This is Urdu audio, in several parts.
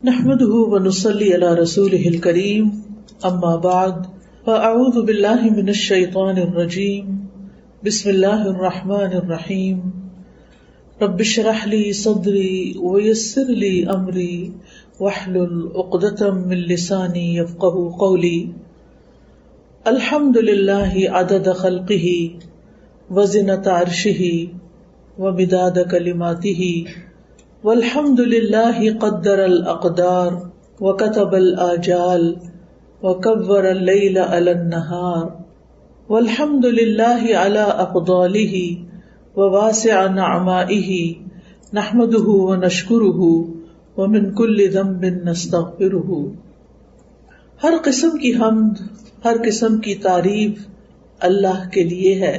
نحمده ونصلي على رسوله الكريم اما بعد فاعوذ بالله من الشيطان الرجيم بسم الله الرحمن الرحيم رب اشرح لي صدري ويسر لي امري واحلل عقدة من لساني يفقهوا قولي الحمد لله عدد خلقه وزنة عرشه ومداد كلماته والحمد لله قدر الاقدار وكتب الاجال وكبر الليل على النهار والحمد لله على افضاله وواسع نعمائه نحمده ونشكره ومن كل ذنب نستغفره. ہر قسم کی حمد، ہر قسم کی تعریف اللہ کے لیے ہے،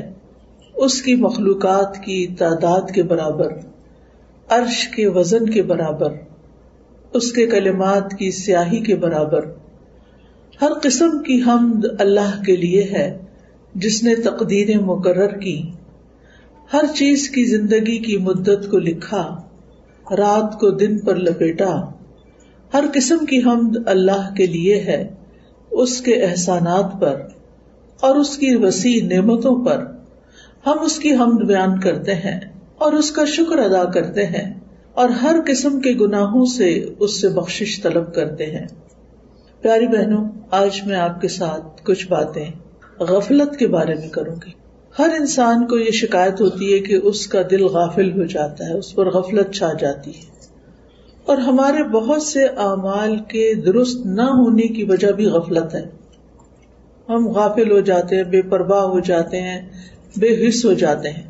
اس کی مخلوقات کی تعداد کے برابر، عرش کے وزن کے برابر، اس کے کلمات کی سیاہی کے برابر. ہر قسم کی حمد اللہ کے لیے ہے جس نے تقدیریں مقرر کی، ہر چیز کی زندگی کی مدت کو لکھا، رات کو دن پر لپیٹا. ہر قسم کی حمد اللہ کے لیے ہے، اس کے احسانات پر اور اس کی وسیع نعمتوں پر. ہم اس کی حمد بیان کرتے ہیں اور اس کا شکر ادا کرتے ہیں اور ہر قسم کے گناہوں سے اس سے بخشش طلب کرتے ہیں. پیاری بہنوں، آج میں آپ کے ساتھ کچھ باتیں غفلت کے بارے میں کروں گی. ہر انسان کو یہ شکایت ہوتی ہے کہ اس کا دل غافل ہو جاتا ہے، اس پر غفلت چھا جاتی ہے، اور ہمارے بہت سے اعمال کے درست نہ ہونے کی وجہ بھی غفلت ہے. ہم غافل ہو جاتے ہیں، بے پرواہ ہو جاتے ہیں، بے حس ہو جاتے ہیں.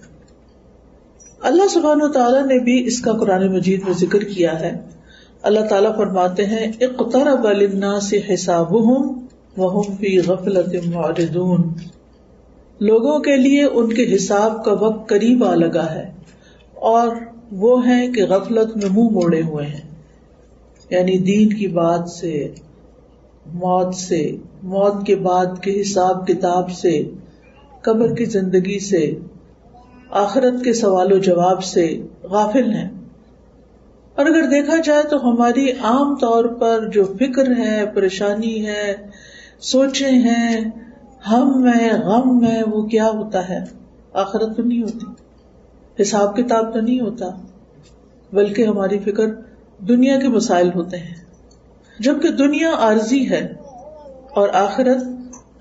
اللہ سبحانہ و تعالیٰ نے بھی اس کا قرآن مجید میں ذکر کیا ہے. اللہ تعالیٰ فرماتے ہیں اقترب للناس حسابهم وهم فی غفلۃ معرضون. لوگوں کے لیے ان کے حساب کا وقت قریب آ لگا ہے اور وہ ہیں کہ غفلت میں منہ موڑے ہوئے ہیں. یعنی دین کی بات سے، موت کے بعد کے حساب کتاب سے، قبر کی زندگی سے، آخرت کے سوال و جواب سے غافل ہیں. اور اگر دیکھا جائے تو ہماری عام طور پر جو فکر ہے، پریشانی ہے، سوچیں ہیں، ہم ہے، غم ہے، وہ کیا ہوتا ہے؟ آخرت تو نہیں ہوتی، حساب کتاب تو نہیں ہوتا، بلکہ ہماری فکر دنیا کے مسائل ہوتے ہیں. جبکہ دنیا عارضی ہے اور آخرت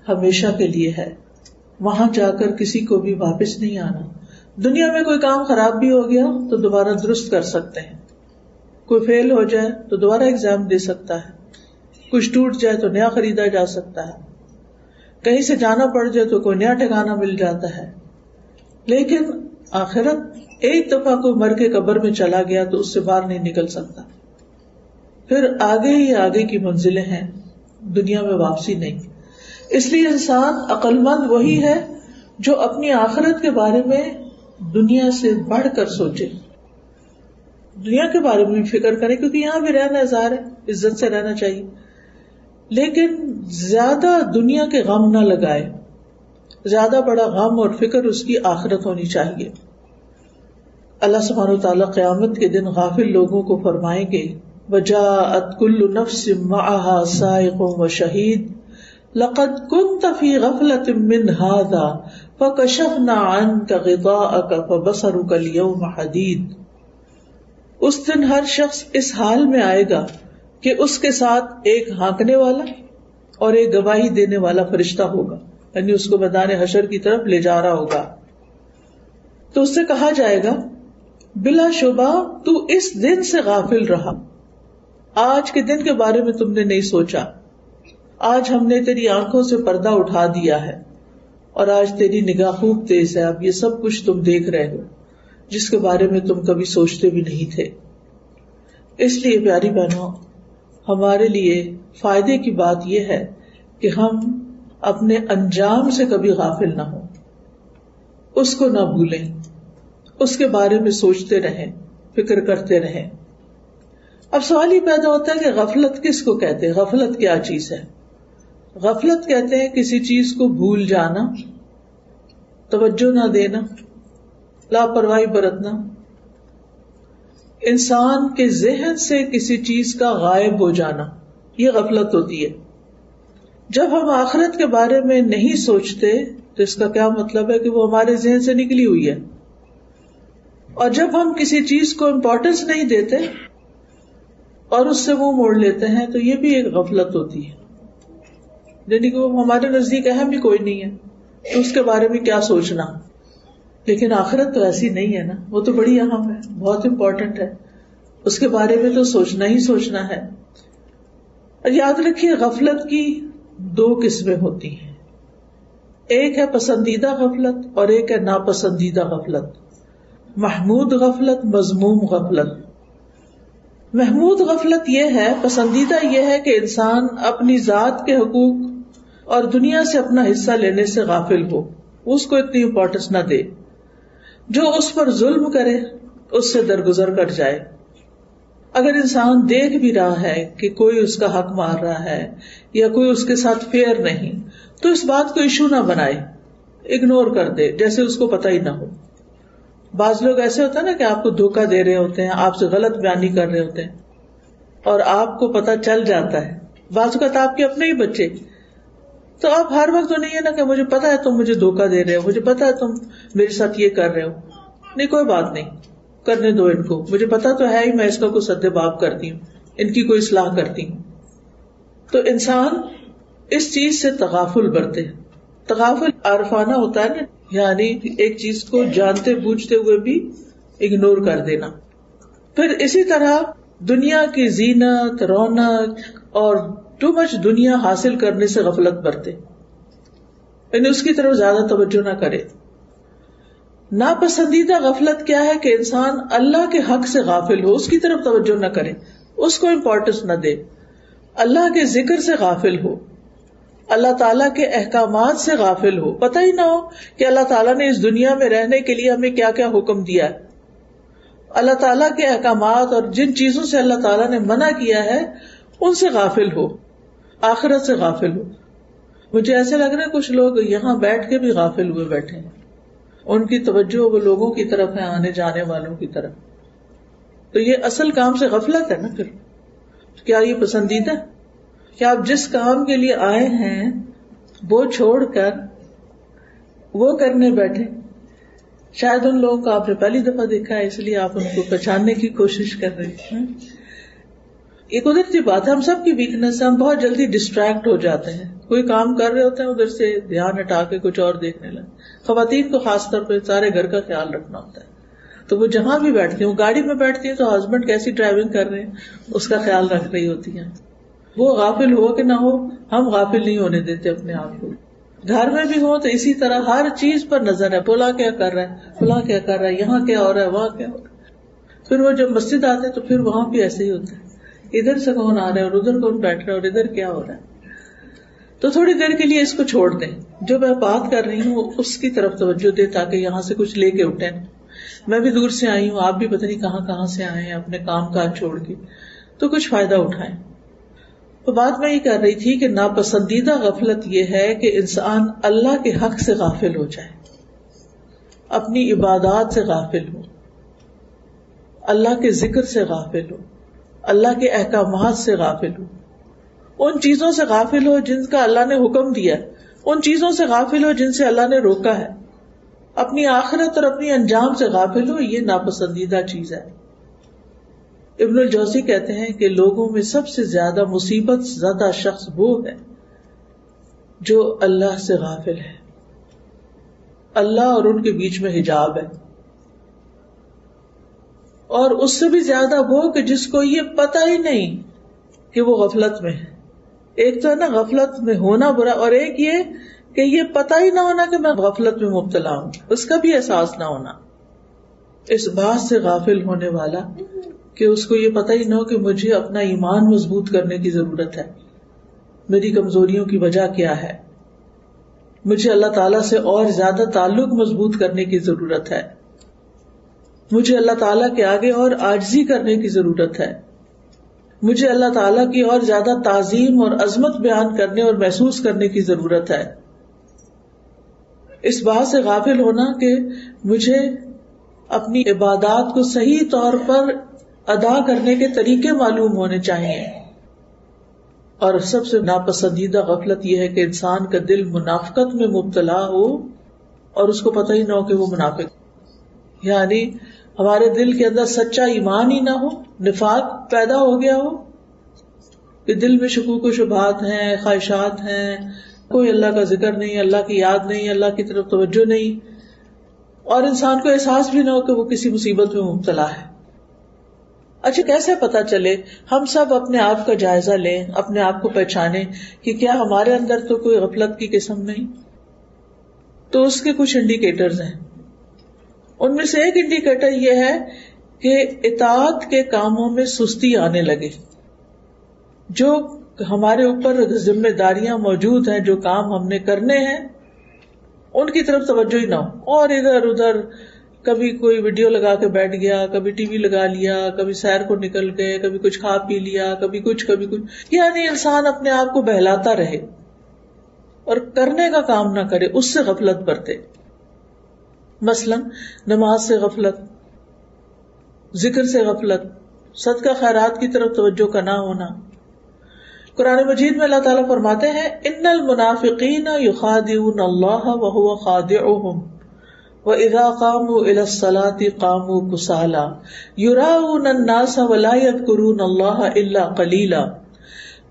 ہمیشہ کے لیے ہے. وہاں جا کر کسی کو بھی واپس نہیں آنا. دنیا میں کوئی کام خراب بھی ہو گیا تو دوبارہ درست کر سکتے ہیں، کوئی فیل ہو جائے تو دوبارہ ایگزام دے سکتا ہے، کچھ ٹوٹ جائے تو نیا خریدا جا سکتا ہے، کہیں سے جانا پڑ جائے تو کوئی نیا ٹھکانہ مل جاتا ہے. لیکن آخرت ایک دفعہ کوئی مر کے قبر میں چلا گیا تو اس سے باہر نہیں نکل سکتا. پھر آگے ہی آگے کی منزلیں ہیں، دنیا میں واپسی نہیں. اس لیے انسان عقل مند وہی ہے جو اپنی آخرت کے بارے میں دنیا سے بڑھ کر سوچے، دنیا کے بارے میں بھی فکر کرے، کیونکہ یہاں بھی رہنا ظاہر ہے، عزت سے رہنا چاہیے، لیکن زیادہ دنیا کے غم نہ لگائے. زیادہ بڑا غم اور فکر اس کی آخرت ہونی چاہیے. اللہ سبحانہ وتعالیٰ قیامت کے دن غافل لوگوں کو فرمائیں گے وَجَاءَتْ كُلُّ نَفْسٍ مَعَهَا سَائِقٌ وَشَهِيدٌ لقد كنت في غفلة من هذا فكشفنا عنك غطاءك فبصرك اليوم حديد. اس دن ہر شخص اس حال میں آئے گا کہ اس کے ساتھ ایک ہانکنے والا اور ایک گواہی دینے والا فرشتہ ہوگا، یعنی اس کو میدان حشر کی طرف لے جا رہا ہوگا. تو اس سے کہا جائے گا بلا شبہ تو اس دن سے غافل رہا، آج کے دن کے بارے میں تم نے نہیں سوچا. آج ہم نے تیری آنکھوں سے پردہ اٹھا دیا ہے اور آج تیری نگاہ خوب تیز ہے. اب یہ سب کچھ تم دیکھ رہے ہو جس کے بارے میں تم کبھی سوچتے بھی نہیں تھے. اس لیے پیاری بہنوں، ہمارے لیے فائدے کی بات یہ ہے کہ ہم اپنے انجام سے کبھی غافل نہ ہوں، اس کو نہ بھولیں، اس کے بارے میں سوچتے رہیں، فکر کرتے رہیں. اب سوال یہ پیدا ہوتا ہے کہ غفلت کس کو کہتے ہیں؟ غفلت کیا چیز ہے؟ غفلت کہتے ہیں کسی چیز کو بھول جانا، توجہ نہ دینا، لاپرواہی برتنا. انسان کے ذہن سے کسی چیز کا غائب ہو جانا، یہ غفلت ہوتی ہے. جب ہم آخرت کے بارے میں نہیں سوچتے تو اس کا کیا مطلب ہے کہ وہ ہمارے ذہن سے نکلی ہوئی ہے. اور جب ہم کسی چیز کو امپورٹنس نہیں دیتے اور اس سے منہ موڑ لیتے ہیں تو یہ بھی ایک غفلت ہوتی ہے، یعنی کہ وہ ہمارے نزدیک اہم ہی کوئی نہیں ہے تو اس کے بارے میں کیا سوچنا. لیکن آخرت تو ایسی نہیں ہے نا، وہ تو بڑی اہم ہے، بہت امپورٹنٹ ہے، اس کے بارے میں تو سوچنا ہی سوچنا ہے. اور یاد رکھیے غفلت کی دو قسمیں ہوتی ہیں، ایک ہے پسندیدہ غفلت اور ایک ہے ناپسندیدہ غفلت. محمود غفلت، مذموم غفلت. محمود غفلت یہ ہے، پسندیدہ یہ ہے کہ انسان اپنی ذات کے حقوق اور دنیا سے اپنا حصہ لینے سے غافل ہو، اس کو اتنی امپورٹنس نہ دے. جو اس پر ظلم کرے اس سے درگزر کر جائے. اگر انسان دیکھ بھی رہا ہے کہ کوئی اس کا حق مار رہا ہے یا کوئی اس کے ساتھ فیئر نہیں تو اس بات کو ایشو نہ بنائے، اگنور کر دے جیسے اس کو پتہ ہی نہ ہو. بعض لوگ ایسے ہوتا ہے نا کہ آپ کو دھوکہ دے رہے ہوتے ہیں، آپ سے غلط بیانی کر رہے ہوتے ہیں اور آپ کو پتہ چل جاتا ہے. بعض اوقات آپ کے اپنے ہی بچے، تو آپ ہر وقت تو نہیں ہے نا کہ مجھے پتا ہے تم مجھے دھوکہ دے رہے ہو، مجھے پتا ہے تم میرے ساتھ یہ کر رہے ہو. نہیں، کوئی بات نہیں، کرنے دو ان کو، مجھے پتا تو ہے ہی میں اس کا کوئی سد باب کرتی ہوں، ان کی کوئی اصلاح کرتی ہوں. تو انسان اس چیز سے تغافل برتے. تغافل عارفانہ ہوتا ہے نا، یعنی ایک چیز کو جانتے بوجھتے ہوئے بھی اگنور کر دینا. پھر اسی طرح دنیا کی زینت، رونق اور ٹو مچ دنیا حاصل کرنے سے غفلت برتے، یعنی اس کی طرف زیادہ توجہ نہ کرے. ناپسندیدہ غفلت کیا ہے کہ انسان اللہ کے حق سے غافل ہو، اس کی طرف توجہ نہ کرے، اس کو امپورٹنس نہ دے، اللہ کے ذکر سے غافل ہو، اللہ تعالیٰ کے احکامات سے غافل ہو. پتہ ہی نہ ہو کہ اللہ تعالیٰ نے اس دنیا میں رہنے کے لیے ہمیں کیا کیا حکم دیا ہے. اللہ تعالیٰ کے احکامات اور جن چیزوں سے اللہ تعالیٰ نے منع کیا ہے ان سے غافل ہو، آخرت سے غافل ہو. مجھے ایسے لگ رہا ہے کچھ لوگ یہاں بیٹھ کے بھی غافل ہوئے بیٹھے ہیں، ان کی توجہ وہ لوگوں کی طرف ہے، آنے جانے والوں کی طرف. تو یہ اصل کام سے غفلت ہے نا. پھر کیا یہ پسندیدہ کہ آپ جس کام کے لیے آئے ہیں وہ چھوڑ کر وہ کرنے بیٹھے؟ شاید ان لوگوں کو آپ نے پہلی دفعہ دیکھا ہے اس لیے آپ ان کو پہچاننے کی کوشش کر رہے ہیں. یہ قدرتی بات ہے، ہم سب کی ویکنس ہے، ہم بہت جلدی ڈسٹریکٹ ہو جاتے ہیں. کوئی کام کر رہے ہوتے ہیں ادھر سے دھیان ہٹا کے کچھ اور دیکھنے لگے. خواتین کو خاص طور پہ سارے گھر کا خیال رکھنا ہوتا ہے، تو وہ جہاں بھی بیٹھتی ہیں، وہ گاڑی میں بیٹھتی ہیں تو ہسبینڈ کیسی ڈرائیونگ کر رہے ہیں اس کا خیال رکھ رہی ہوتی ہیں. وہ غافل ہو کہ نہ ہو، ہم غافل نہیں ہونے دیتے اپنے آپ کو. گھر میں بھی ہو تو اسی طرح ہر چیز پر نظر ہے، فلاں کیا کر رہا ہے، فلاں کیا کر رہا ہے، یہاں کیا ہو رہا ہے، وہاں کیا ہو رہا ہے. پھر وہ جب مسجد آتے تو پھر وہاں بھی ایسے ہی ہوتا ہے، ادھر سے کون آ رہا ہے اور ادھر کون بیٹھ رہا ہے اور ادھر کیا ہو رہا ہے. تو تھوڑی دیر کے لیے اس کو چھوڑ دیں، جو میں بات کر رہی ہوں اس کی طرف توجہ دیں تاکہ یہاں سے کچھ لے کے اٹھیں. میں بھی دور سے آئی ہوں، آپ بھی پتہ نہیں کہاں کہاں سے آئے ہیں اپنے کام کاج چھوڑ کے، تو کچھ فائدہ اٹھائیں. تو بات میں یہ کر رہی تھی کہ ناپسندیدہ غفلت یہ ہے کہ انسان اللہ کے حق سے غافل ہو جائے، اپنی عبادات سے غافل ہو، اللہ کے ذکر سے غافل ہو، اللہ کے احکامات سے غافل ہو، ان چیزوں سے غافل ہو جن کا اللہ نے حکم دیا، ان چیزوں سے غافل ہو جن سے اللہ نے روکا ہے، اپنی آخرت اور اپنی انجام سے غافل ہو. یہ ناپسندیدہ چیز ہے. ابن الجوزی کہتے ہیں کہ لوگوں میں سب سے زیادہ مصیبت زدہ شخص وہ ہے جو اللہ سے غافل ہے. اللہ اور ان کے بیچ میں حجاب ہے. اور اس سے بھی زیادہ وہ کہ جس کو یہ پتہ ہی نہیں کہ وہ غفلت میں ہے. ایک تو ہے نا غفلت میں ہونا برا، اور ایک یہ کہ یہ پتہ ہی نہ ہونا کہ میں غفلت میں مبتلا ہوں، اس کا بھی احساس نہ ہونا. اس بات سے غافل ہونے والا کہ اس کو یہ پتہ ہی نہ ہو کہ مجھے اپنا ایمان مضبوط کرنے کی ضرورت ہے، میری کمزوریوں کی وجہ کیا ہے، مجھے اللہ تعالیٰ سے اور زیادہ تعلق مضبوط کرنے کی ضرورت ہے، مجھے اللہ تعالیٰ کے آگے اور عاجزی کرنے کی ضرورت ہے، مجھے اللہ تعالیٰ کی اور زیادہ تعظیم اور عظمت بیان کرنے اور محسوس کرنے کی ضرورت ہے. اس بات سے غافل ہونا کہ مجھے اپنی عبادات کو صحیح طور پر ادا کرنے کے طریقے معلوم ہونے چاہیے. اور سب سے ناپسندیدہ غفلت یہ ہے کہ انسان کا دل منافقت میں مبتلا ہو اور اس کو پتہ ہی نہ ہو کہ وہ منافق. یعنی ہمارے دل کے اندر سچا ایمان ہی نہ ہو، نفاق پیدا ہو گیا ہو کہ دل میں شکوک و شبہات ہیں، خواہشات ہیں، کوئی اللہ کا ذکر نہیں، اللہ کی یاد نہیں، اللہ کی طرف توجہ نہیں، اور انسان کو احساس بھی نہ ہو کہ وہ کسی مصیبت میں مبتلا ہے. اچھا کیسے پتا چلے؟ ہم سب اپنے آپ کا جائزہ لیں، اپنے آپ کو پہچانیں کہ کیا ہمارے اندر تو کوئی غفلت کی قسم نہیں. تو اس کے کچھ انڈیکیٹرز ہیں. ان میں سے ایک انڈیکیٹر یہ ہے کہ اطاعت کے کاموں میں سستی آنے لگے. جو ہمارے اوپر ذمہ داریاں موجود ہیں، جو کام ہم نے کرنے ہیں، ان کی طرف توجہ ہی نہ ہو، اور ادھر ادھر کبھی کوئی ویڈیو لگا کے بیٹھ گیا، کبھی ٹی وی لگا لیا، کبھی سیر کو نکل گئے، کبھی کچھ کھا پی لیا، کبھی کچھ. یعنی انسان اپنے آپ کو بہلاتا رہے اور کرنے کا کام نہ کرے، اس سے غفلت برتے. مثلا نماز سے غفلت، ذکر سے غفلت، صدقہ خیرات کی طرف توجہ کا نہ ہونا. قرآن مجید میں اللہ تعالیٰ فرماتے ہیں ان المنافقین یخادعون اللہ وہو خادعهم وَإِذَا قَامُوا إِلَى الصَّلَاةِ قَامُوا كُسَالَىٰ يُرَاءُونَ النَّاسَ وَلَا يَذْكُرُونَ اللَّهَ إِلَّا قَلِيلًا.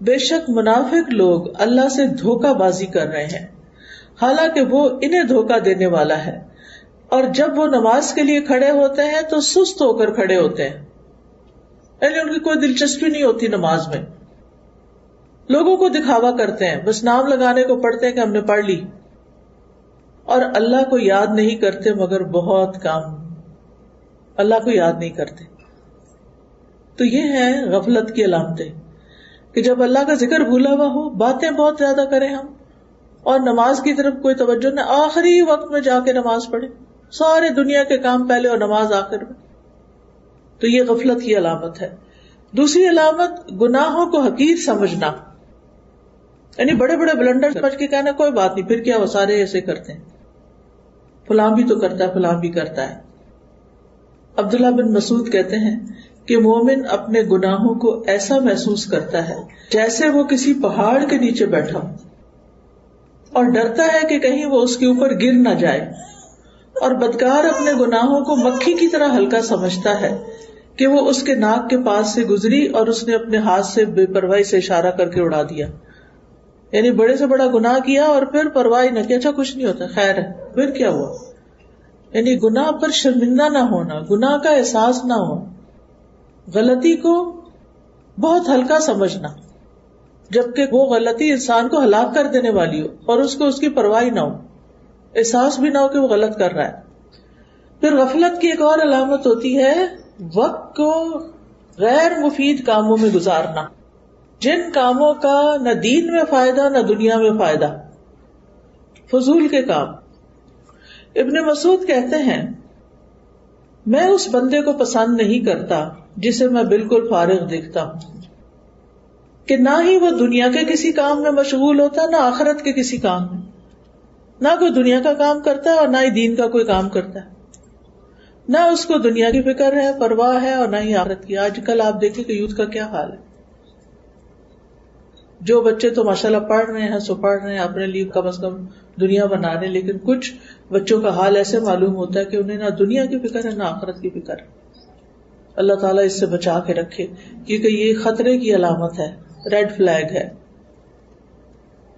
بے شک منافق لوگ اللہ سے دھوکہ بازی کر رہے ہیں حالانکہ وہ انہیں دھوکہ دینے والا ہے، اور جب وہ نماز کے لیے کھڑے ہوتے ہیں تو سست ہو کر کھڑے ہوتے ہیں. یعنی ان کی کوئی دلچسپی نہیں ہوتی نماز میں، لوگوں کو دکھاوا کرتے ہیں، بس نام لگانے کو پڑھتے ہیں کہ ہم نے پڑھ لی، اور اللہ کو یاد نہیں کرتے مگر بہت کم. اللہ کو یاد نہیں کرتے. تو یہ ہے غفلت کی علامتیں کہ جب اللہ کا ذکر بھولا ہوا ہو، باتیں بہت زیادہ کریں ہم، اور نماز کی طرف کوئی توجہ نہ، آخری وقت میں جا کے نماز پڑھے، سارے دنیا کے کام پہلے اور نماز آخر میں. تو یہ غفلت کی علامت ہے. دوسری علامت گناہوں کو حقیر سمجھنا، یعنی بڑے بڑے بلنڈر سمجھ کے کہنا کوئی بات نہیں، پھر کیا وہ سارے ایسے کرتے ہیں، فلاں بھی تو کرتا ہے، فلاں بھی کرتا ہے. عبداللہ بن مسعود کہتے ہیں کہ مومن اپنے گناہوں کو ایسا محسوس کرتا ہے جیسے وہ کسی پہاڑ کے نیچے بیٹھا ہو، اور ڈرتا ہے کہ کہیں وہ اس کے اوپر گر نہ جائے. اور بدکار اپنے گناہوں کو مکھی کی طرح ہلکا سمجھتا ہے کہ وہ اس کے ناک کے پاس سے گزری اور اس نے اپنے ہاتھ سے بے پرواہی سے اشارہ کر کے اڑا دیا. یعنی بڑے سے بڑا گناہ کیا اور پھر پرواہ نہ کیا، اچھا کچھ نہیں ہوتا، خیر ہے، پھر کیا ہوا. یعنی گناہ پر شرمندہ نہ ہونا، گناہ کا احساس نہ ہو، غلطی کو بہت ہلکا سمجھنا، جبکہ وہ غلطی انسان کو ہلاک کر دینے والی ہو اور اس کو اس کی پرواہ نہ ہو، احساس بھی نہ ہو کہ وہ غلط کر رہا ہے. پھر غفلت کی ایک اور علامت ہوتی ہے وقت کو غیر مفید کاموں میں گزارنا، جن کاموں کا نہ دین میں فائدہ نہ دنیا میں فائدہ، فضول کے کام. ابن مسعود کہتے ہیں میں اس بندے کو پسند نہیں کرتا جسے میں بالکل فارغ دیکھتا ہوں، کہ نہ ہی وہ دنیا کے کسی کام میں مشغول ہوتا، نہ آخرت کے کسی کام میں، نہ کوئی دنیا کا کام کرتا ہے اور نہ ہی دین کا کوئی کام کرتا ہے، نہ اس کو دنیا کی فکر ہے، پرواہ ہے، اور نہ ہی آخرت کی. آج کل آپ دیکھیں کہ یوتھ کا کیا حال ہے. جو بچے تو ماشاءاللہ پڑھ رہے ہیں سو پڑھ رہے ہیں اپنے لیے کم از کم دنیا بنا رہے ہیں، لیکن کچھ بچوں کا حال ایسے معلوم ہوتا ہے کہ انہیں نہ دنیا کی فکر ہے نہ آخرت کی فکر ہے. اللہ تعالیٰ اس سے بچا کے رکھے، کیونکہ یہ خطرے کی علامت ہے، ریڈ فلیگ ہے.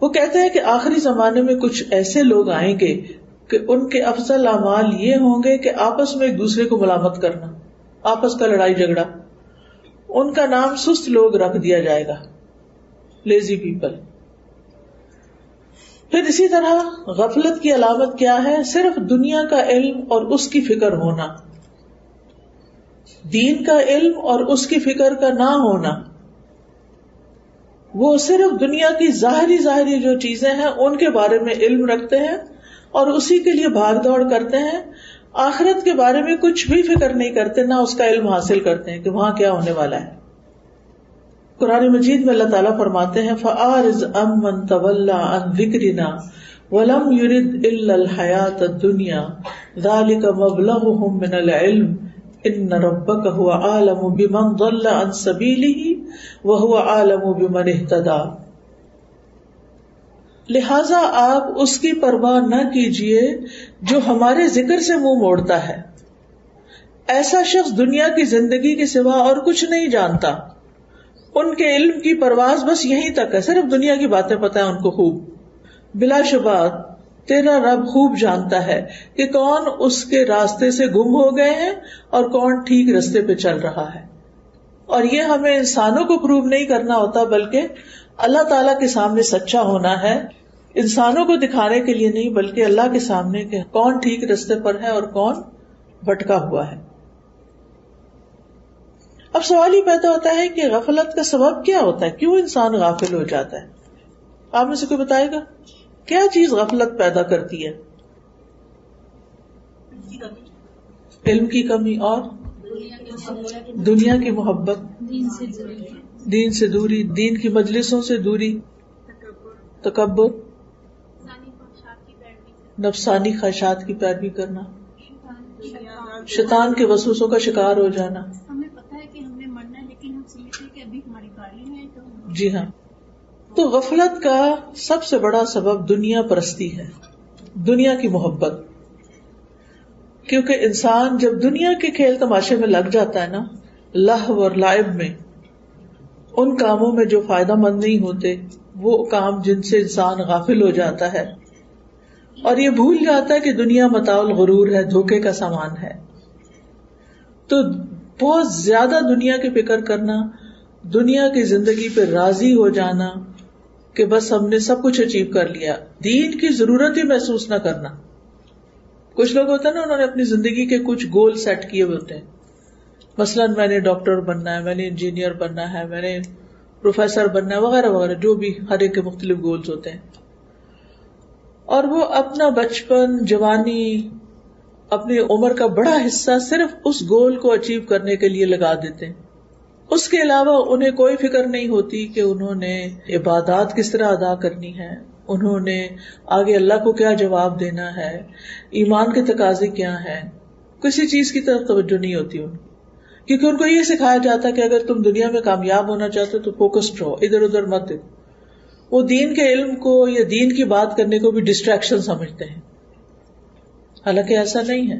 وہ کہتے ہیں کہ آخری زمانے میں کچھ ایسے لوگ آئیں گے کہ ان کے افضل اعمال یہ ہوں گے کہ آپس میں ایک دوسرے کو ملامت کرنا، آپس کا لڑائی جھگڑا. ان کا نام سست لوگ رکھ دیا جائے گا، لیزی پیپل. پھر اسی طرح غفلت کی علامت کیا ہے؟ صرف دنیا کا علم اور اس کی فکر ہونا، دین کا علم اور اس کی فکر کا نہ ہونا. وہ صرف دنیا کی ظاہری جو چیزیں ہیں ان کے بارے میں علم رکھتے ہیں اور اسی کے لیے بھاگ دوڑ کرتے ہیں، آخرت کے بارے میں کچھ بھی فکر نہیں کرتے، نہ اس کا علم حاصل کرتے ہیں کہ وہاں کیا ہونے والا ہے. قرآن مجید میں اللہ تعالیٰ فرماتے ہیں فَأَعْرِضْ عَمَّنْ تَوَلَّىٰ عَنْ ذِكْرِنَا وَلَمْ يُرِدْ إِلَّا الْحَيَاةَ الدُّنْيَا ذَلِكَ مَبْلَغُهُم مِّنَ الْعِلْمِ ان ربک هو اعلم بمن ضل عن سبیلہ وهو اعلم بمن اہتدی. لہذا آپ اس کی پرواہ نہ کیجیے جو ہمارے ذکر سے منہ موڑتا ہے. ایسا شخص دنیا کی زندگی کے سوا اور کچھ نہیں جانتا. ان کے علم کی پرواز بس یہیں تک ہے، صرف دنیا کی باتیں پتہ ہیں ان کو خوب. بلا شبہ تیرا رب خوب جانتا ہے کہ کون اس کے راستے سے گم ہو گئے ہیں اور کون ٹھیک راستے پہ چل رہا ہے. اور یہ ہمیں انسانوں کو پروو نہیں کرنا ہوتا، بلکہ اللہ تعالیٰ کے سامنے سچا ہونا ہے، انسانوں کو دکھانے کے لیے نہیں بلکہ اللہ کے سامنے کہ کون ٹھیک راستے پر ہے اور کون بھٹکا ہوا ہے. اب سوال ہی پیدا ہوتا ہے کہ غفلت کا سبب کیا ہوتا ہے، کیوں انسان غافل ہو جاتا ہے؟ آپ میں سے کوئی بتائے گا کیا چیز غفلت پیدا کرتی ہے؟ علم کی کمی اور دنیا کی محبت، دین سے دوری، دین کی مجلسوں سے دوری، تکبر، نفسانی خواہشات کی پیروی کرنا، شیطان کے وسوسوں کا شکار ہو جانا. ہمیں پتہ ہے کہ ہمیں مرنا ہے لیکن ہم سمجھتے ہیں کہ ابھی ہماری باری ہے تو. جی ہاں، تو غفلت کا سب سے بڑا سبب دنیا پرستی ہے، دنیا کی محبت. کیونکہ انسان جب دنیا کے کھیل تماشے میں لگ جاتا ہے نا، لہو اور لعب میں، ان کاموں میں جو فائدہ مند نہیں ہوتے، وہ کام جن سے انسان غافل ہو جاتا ہے اور یہ بھول جاتا ہے کہ دنیا متاع الغرور ہے، دھوکے کا سامان ہے. تو بہت زیادہ دنیا کی فکر کرنا، دنیا کی زندگی پہ راضی ہو جانا کہ بس ہم نے سب کچھ اچیو کر لیا، دین کی ضرورت ہی محسوس نہ کرنا. کچھ لوگ ہوتے ہیں نا، انہوں نے اپنی زندگی کے کچھ گول سیٹ کیے ہوئے ہوتے ہیں، مثلاً میں نے ڈاکٹر بننا ہے، میں نے انجینئر بننا ہے، میں نے پروفیسر بننا ہے، وغیرہ وغیرہ، جو بھی ہر ایک کے مختلف گولز ہوتے ہیں. اور وہ اپنا بچپن، جوانی، اپنی عمر کا بڑا حصہ صرف اس گول کو اچیو کرنے کے لیے لگا دیتے ہیں. اس کے علاوہ انہیں کوئی فکر نہیں ہوتی کہ انہوں نے عبادات کس طرح ادا کرنی ہے، انہوں نے آگے اللہ کو کیا جواب دینا ہے، ایمان کے تقاضے کیا ہیں. کسی چیز کی طرف توجہ نہیں ہوتی ان، کیونکہ ان کو یہ سکھایا جاتا ہے کہ اگر تم دنیا میں کامیاب ہونا چاہتے ہو تو فوکسڈ رہو، ادھر ادھر مت دیکھو. وہ دین کے علم کو یا دین کی بات کرنے کو بھی ڈسٹریکشن سمجھتے ہیں، حالانکہ ایسا نہیں ہے.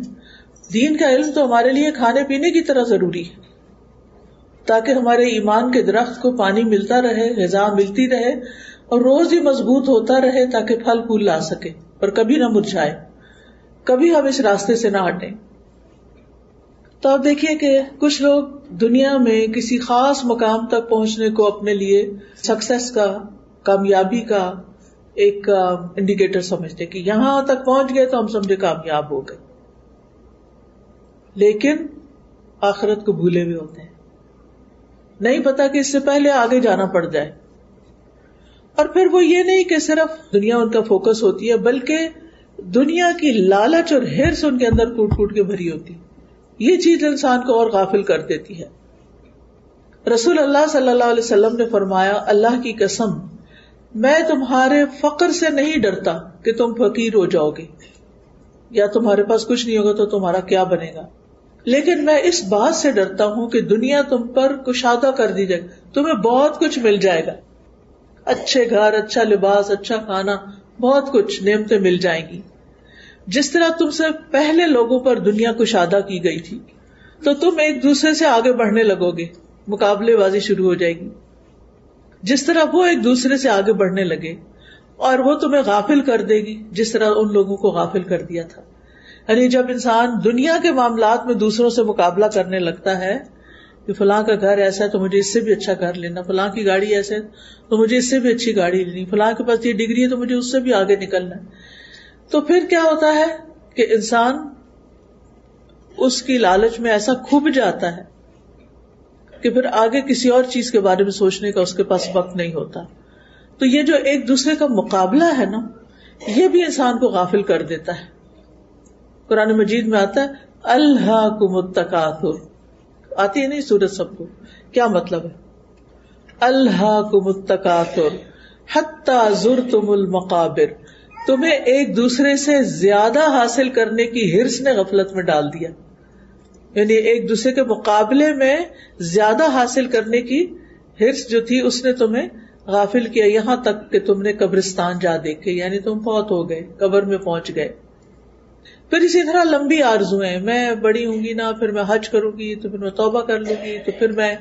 دین کا علم تو ہمارے لیے کھانے پینے کی طرح ضروری ہے، تاکہ ہمارے ایمان کے درخت کو پانی ملتا رہے، غذا ملتی رہے اور روز ہی مضبوط ہوتا رہے، تاکہ پھل پھول لا سکے اور کبھی نہ مرجھائے، کبھی ہم اس راستے سے نہ ہٹیں. تو آپ دیکھیے کہ کچھ لوگ دنیا میں کسی خاص مقام تک پہنچنے کو اپنے لیے سکسیس کا، کامیابی کا ایک انڈیکیٹر سمجھتے کہ یہاں تک پہنچ گئے تو ہم سمجھے کامیاب ہو گئے، لیکن آخرت کو بھولے ہوئے ہوتے ہیں. نہیں پتا کہ اس سے پہلے آگے جانا پڑ جائے. اور پھر وہ یہ نہیں کہ صرف دنیا ان کا فوکس ہوتی ہے، بلکہ دنیا کی لالچ اور ہرس ان کے اندر کوٹ کوٹ کے بھری ہوتی. یہ چیز انسان کو اور غافل کر دیتی ہے. رسول اللہ صلی اللہ علیہ وسلم نے فرمایا، اللہ کی قسم میں تمہارے فقر سے نہیں ڈرتا کہ تم فقیر ہو جاؤ گے یا تمہارے پاس کچھ نہیں ہوگا تو تمہارا کیا بنے گا، لیکن میں اس بات سے ڈرتا ہوں کہ دنیا تم پر کشادہ کر دی جائے، تمہیں بہت کچھ مل جائے گا، اچھے گھر، اچھا لباس، اچھا کھانا، بہت کچھ نعمتیں مل جائیں گی. جس طرح تم سے پہلے لوگوں پر دنیا کشادہ کی گئی تھی تو تم ایک دوسرے سے آگے بڑھنے لگو گے، مقابلے بازی شروع ہو جائے گی. جس طرح وہ ایک دوسرے سے آگے بڑھنے لگے اور وہ تمہیں غافل کر دے گی جس طرح ان لوگوں کو غافل کر دیا تھا. یعنی جب انسان دنیا کے معاملات میں دوسروں سے مقابلہ کرنے لگتا ہے کہ فلاں کا گھر ایسا ہے تو مجھے اس سے بھی اچھا گھر لینا، فلاں کی گاڑی ایسے ہے تو مجھے اس سے بھی اچھی گاڑی لینی، فلاں کے پاس یہ ڈگری ہے تو مجھے اس سے بھی آگے نکلنا ہے، تو پھر کیا ہوتا ہے کہ انسان اس کی لالچ میں ایسا کھب جاتا ہے کہ پھر آگے کسی اور چیز کے بارے میں سوچنے کا اس کے پاس وقت نہیں ہوتا. تو یہ جو ایک دوسرے کا مقابلہ ہے نا، یہ بھی انسان کو غافل کر دیتا ہے. قرآن مجید میں آتا ہے الہاکم التکاثر، آتی ہے نہیں سورت سب کو، کیا مطلب ہے؟ الہاکم التکاثر حتی زرتم المقابر، تمہیں ایک دوسرے سے زیادہ حاصل کرنے کی ہرس نے غفلت میں ڈال دیا. یعنی ایک دوسرے کے مقابلے میں زیادہ حاصل کرنے کی ہرس جو تھی اس نے تمہیں غافل کیا، یہاں تک کہ تم نے قبرستان جا دیکھے، یعنی تم فوت ہو گئے، قبر میں پہنچ گئے. پھر اسی طرح لمبی آرزویں، میں بڑی ہوں گی نا، پھر میں حج کروں گی، تو پھر میں توبہ کر لوں گی، تو پھر میں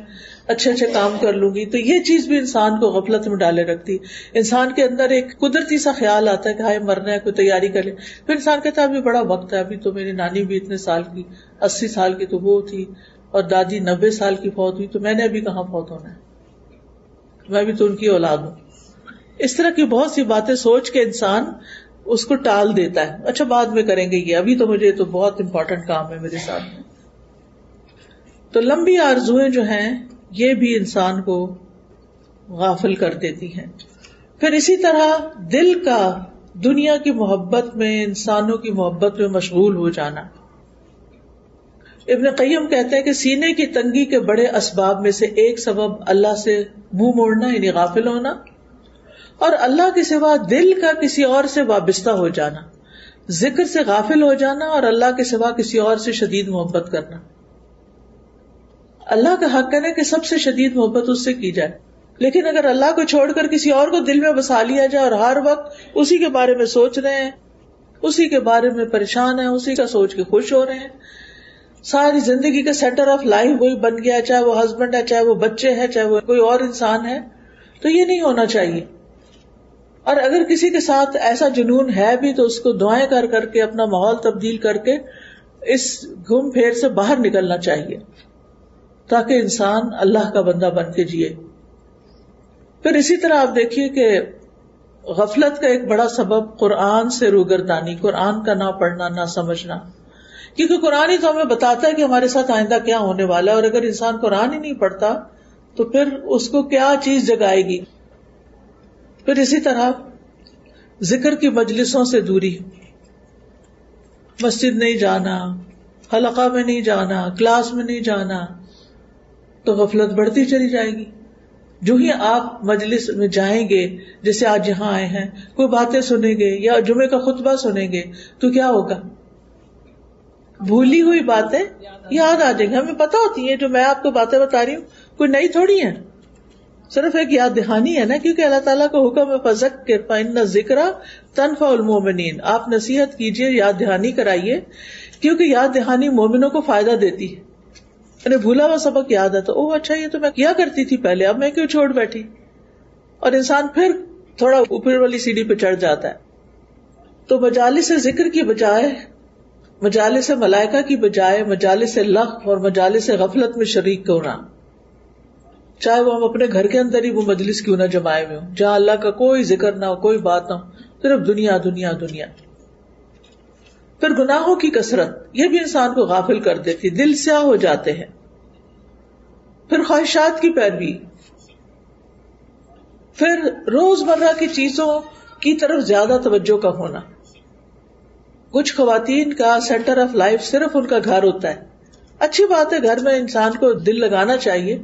اچھے اچھے کام کر لوں گی. تو یہ چیز بھی انسان کو غفلت میں ڈالے رکھتی. انسان کے اندر ایک قدرتی سا خیال آتا ہے کہ ہائے مرنا ہے، کوئی تیاری کر لے. پھر انسان کہتا ہے ابھی بڑا وقت ہے، ابھی تو میری نانی بھی اتنے سال کی، 80 سال کی تو وہ تھی، اور دادی 90 سال کی فوت ہوئی، تو میں نے ابھی کہاں فوت ہونا ہے، میں بھی تو ان کی اولاد ہوں. اس طرح کی بہت سی باتیں سوچ کے انسان اس کو ٹال دیتا ہے. اچھا بعد میں کریں گے، یہ ابھی تو مجھے تو بہت امپورٹنٹ کام ہے میرے ساتھ میں. تو لمبی آرزویں جو ہیں یہ بھی انسان کو غافل کر دیتی ہیں. پھر اسی طرح دل کا دنیا کی محبت میں، انسانوں کی محبت میں مشغول ہو جانا. ابن قیم کہتے ہیں کہ سینے کی تنگی کے بڑے اسباب میں سے ایک سبب اللہ سے منہ موڑنا یعنی غافل ہونا، اور اللہ کے سوا دل کا کسی اور سے وابستہ ہو جانا، ذکر سے غافل ہو جانا، اور اللہ کے سوا کسی اور سے شدید محبت کرنا. اللہ کا حق ہے کہ سب سے شدید محبت اس سے کی جائے، لیکن اگر اللہ کو چھوڑ کر کسی اور کو دل میں بسا لیا جائے اور ہر وقت اسی کے بارے میں سوچ رہے ہیں، اسی کے بارے میں پریشان ہیں، اسی کا سوچ کے خوش ہو رہے ہیں، ساری زندگی کا سینٹر آف لائف وہی بن گیا، چاہے وہ ہسبینڈ ہے، چاہے وہ بچے ہیں، چاہے وہ کوئی اور انسان ہے، تو یہ نہیں ہونا چاہیے. اور اگر کسی کے ساتھ ایسا جنون ہے بھی تو اس کو دعائیں کر کر کے اپنا ماحول تبدیل کر کے اس گھوم پھیر سے باہر نکلنا چاہیے تاکہ انسان اللہ کا بندہ بن کے جیے. پھر اسی طرح آپ دیکھیے کہ غفلت کا ایک بڑا سبب قرآن سے روگردانی، قرآن کا نہ پڑھنا، نہ سمجھنا. کیونکہ قرآن ہی تو ہمیں بتاتا ہے کہ ہمارے ساتھ آئندہ کیا ہونے والا ہے، اور اگر انسان قرآن ہی نہیں پڑھتا تو پھر اس کو کیا چیز جگائے گی. پھر اسی طرح ذکر کی مجلسوں سے دوری، مسجد نہیں جانا، حلقہ میں نہیں جانا، کلاس میں نہیں جانا، تو غفلت بڑھتی چلی جائے گی. جو ہی آپ مجلس میں جائیں گے، جیسے آج یہاں آئے ہیں، کوئی باتیں سنیں گے یا جمعے کا خطبہ سنیں گے، تو کیا ہوگا؟ بھولی ہوئی باتیں یاد آ جائیں گی. ہمیں پتہ ہوتی ہیں جو میں آپ کو باتیں بتا رہی ہوں کوئی نئی تھوڑی ہیں، صرف ایک یاد دہانی ہے نا، کیونکہ اللہ تعالیٰ کا حکم ہے فذکر فإن الذکر تنفع المؤمنین. آپ نصیحت کیجئے، یاد دہانی کرائیے، کیونکہ یاد دہانی مومنوں کو فائدہ دیتی ہے. انہیں بھولا ہوا سبق یاد آتا، اوہ اچھا یہ تو میں کیا کرتی تھی پہلے، اب میں کیوں چھوڑ بیٹھی، اور انسان پھر تھوڑا اوپر والی سیڑھی پہ چڑھ جاتا ہے. تو مجالس ذکر کی بجائے، مجالس ملائکہ کی بجائے مجالس لغو اور مجالس غفلت میں شریک ہونا، چاہے وہ ہم اپنے گھر کے اندر ہی وہ مجلس کیوں نہ جمائے ہوئے ہوں، جہاں اللہ کا کوئی ذکر نہ ہو، کوئی بات نہ ہو، صرف دنیا دنیا دنیا. پھر گناہوں کی کثرت، یہ بھی انسان کو غافل کر دیتی، دل سیاہ ہو جاتے ہیں. پھر خواہشات کی پیروی، پھر روزمرہ کی چیزوں کی طرف زیادہ توجہ کا ہونا. کچھ خواتین کا سینٹر آف لائف صرف ان کا گھر ہوتا ہے. اچھی بات ہے، گھر میں انسان کو دل لگانا چاہیے،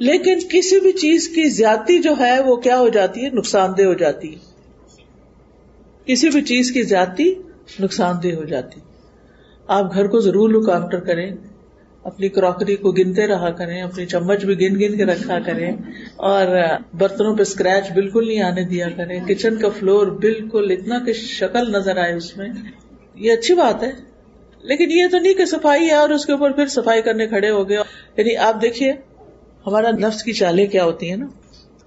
لیکن کسی بھی چیز کی زیادتی جو ہے وہ کیا ہو جاتی ہے؟ نقصان دہ ہو جاتی ہے. کسی بھی چیز کی زیادتی نقصان دہ ہو جاتی. آپ گھر کو ضرور لک آفٹر کریں، اپنی کراکری کو گنتے رہا کریں، اپنی چمچ بھی گن گن کے رکھا کریں، اور برتنوں پہ اسکریچ بالکل نہیں آنے دیا کریں. کچن کا فلور بالکل اتنا کہ شکل نظر آئے اس میں، یہ اچھی بات ہے. لیکن یہ تو نہیں کہ صفائی ہے اور اس کے اوپر پھر صفائی کرنے کھڑے ہو گئے. یعنی آپ دیکھیے ہمارا نفس کی چالیں کیا ہوتی ہیں نا.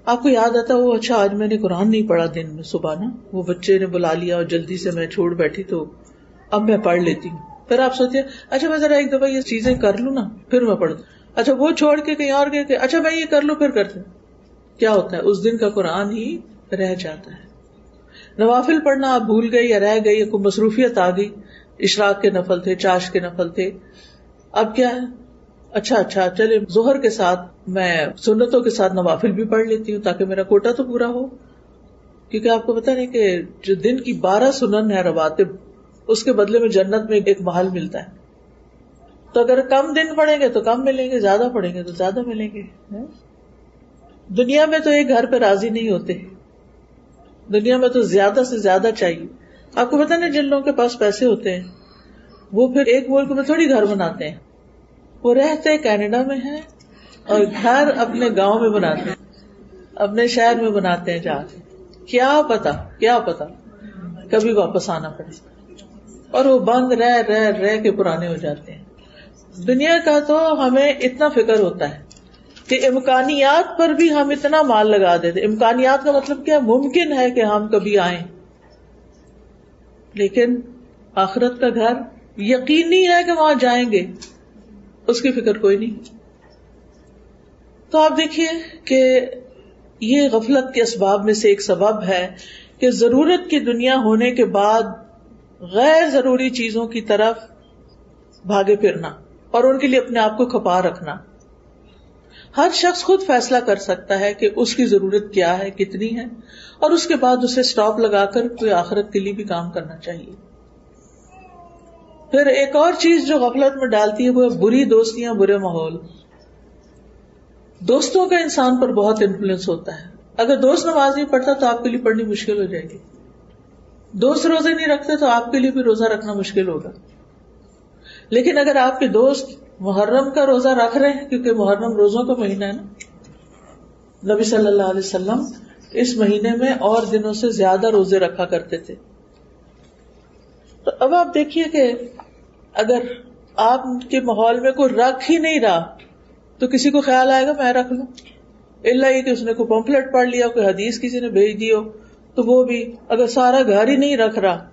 آپ کو یاد آتا وہ اچھا آج میں نے قرآن نہیں پڑھا دن میں، صبح نا وہ بچے نے بلا لیا اور جلدی سے میں چھوڑ بیٹھی، تو اب میں پڑھ لیتی ہوں. پھر آپ سوچتے اچھا میں ذرا ایک دفعہ یہ چیزیں کر لوں نا پھر میں پڑھ دوں. اچھا وہ چھوڑ کے کہیں اور گئے کہ اچھا میں یہ کر لوں پھر کرتے. کیا ہوتا ہے؟ اس دن کا قرآن ہی رہ جاتا ہے. نوافل پڑھنا آپ بھول گئے یا رہ گئے یا کوئی مصروفیت آ گئی، اشراق کے نفل تھے، چاش کے نفل تھے، اب کیا ہے؟ اچھا چلے ظہر کے ساتھ میں سنتوں کے ساتھ نوافل بھی پڑھ لیتی ہوں تاکہ میرا کوٹا تو پورا ہو. کیونکہ آپ کو پتا نہیں کہ جو دن کی 12 سنن ہے رواتب، اس کے بدلے میں جنت میں ایک محل ملتا ہے. تو اگر کم دن پڑھیں گے تو کم ملیں گے، زیادہ پڑھیں گے تو زیادہ ملیں گے. دنیا میں تو ایک گھر پہ راضی نہیں ہوتے، دنیا میں تو زیادہ سے زیادہ چاہیے. آپ کو پتا نہیں جن لوگوں کے پاس پیسے ہوتے ہیں وہ پھر ایک ملک میں تھوڑی گھر بناتے ہیں، وہ رہتے کینیڈا میں ہیں اور گھر اپنے گاؤں میں بناتے ہیں, اپنے شہر میں بناتے ہیں جا کے. کیا پتا کبھی واپس آنا پڑے, اور وہ بند رہ کے پرانے ہو جاتے ہیں. دنیا کا تو ہمیں اتنا فکر ہوتا ہے کہ امکانیات پر بھی ہم اتنا مال لگا دیتے. امکانیات کا مطلب کیا؟ ممکن ہے کہ ہم کبھی آئیں, لیکن آخرت کا گھر یقینی ہے کہ وہاں جائیں گے, اس کی فکر کوئی نہیں. تو آپ دیکھیے کہ یہ غفلت کے اسباب میں سے ایک سبب ہے کہ ضرورت کی دنیا ہونے کے بعد غیر ضروری چیزوں کی طرف بھاگے پھرنا اور ان کے لیے اپنے آپ کو کھپا رکھنا. ہر شخص خود فیصلہ کر سکتا ہے کہ اس کی ضرورت کیا ہے, کتنی ہے, اور اس کے بعد اسے سٹاپ لگا کر کوئی آخرت کے لیے بھی کام کرنا چاہیے. پھر ایک اور چیز جو غفلت میں ڈالتی ہے وہ بری دوستیاں, برے ماحول. دوستوں کا انسان پر بہت انفلوئنس ہوتا ہے. اگر دوست نماز نہیں پڑھتا تو آپ کے لیے پڑھنی مشکل ہو جائے گی. دوست روزے نہیں رکھتے تو آپ کے لیے بھی روزہ رکھنا مشکل ہوگا. لیکن اگر آپ کے دوست محرم کا روزہ رکھ رہے ہیں, کیونکہ محرم روزوں کا مہینہ ہے نا, نبی صلی اللہ علیہ وسلم اس مہینے میں اور دنوں سے زیادہ روزے رکھا کرتے تھے. تو اب آپ دیکھیے کہ اگر آپ کے ماحول میں کوئی رکھ ہی نہیں رہا تو کسی کو خیال آئے گا میں رکھ لوں, اللہ یہ کہ اس نے کوئی پمفلٹ پڑھ لیا, کوئی حدیث کسی نے بھیج دی ہو, تو وہ بھی. اگر سارا گھر ہی نہیں رکھ رہا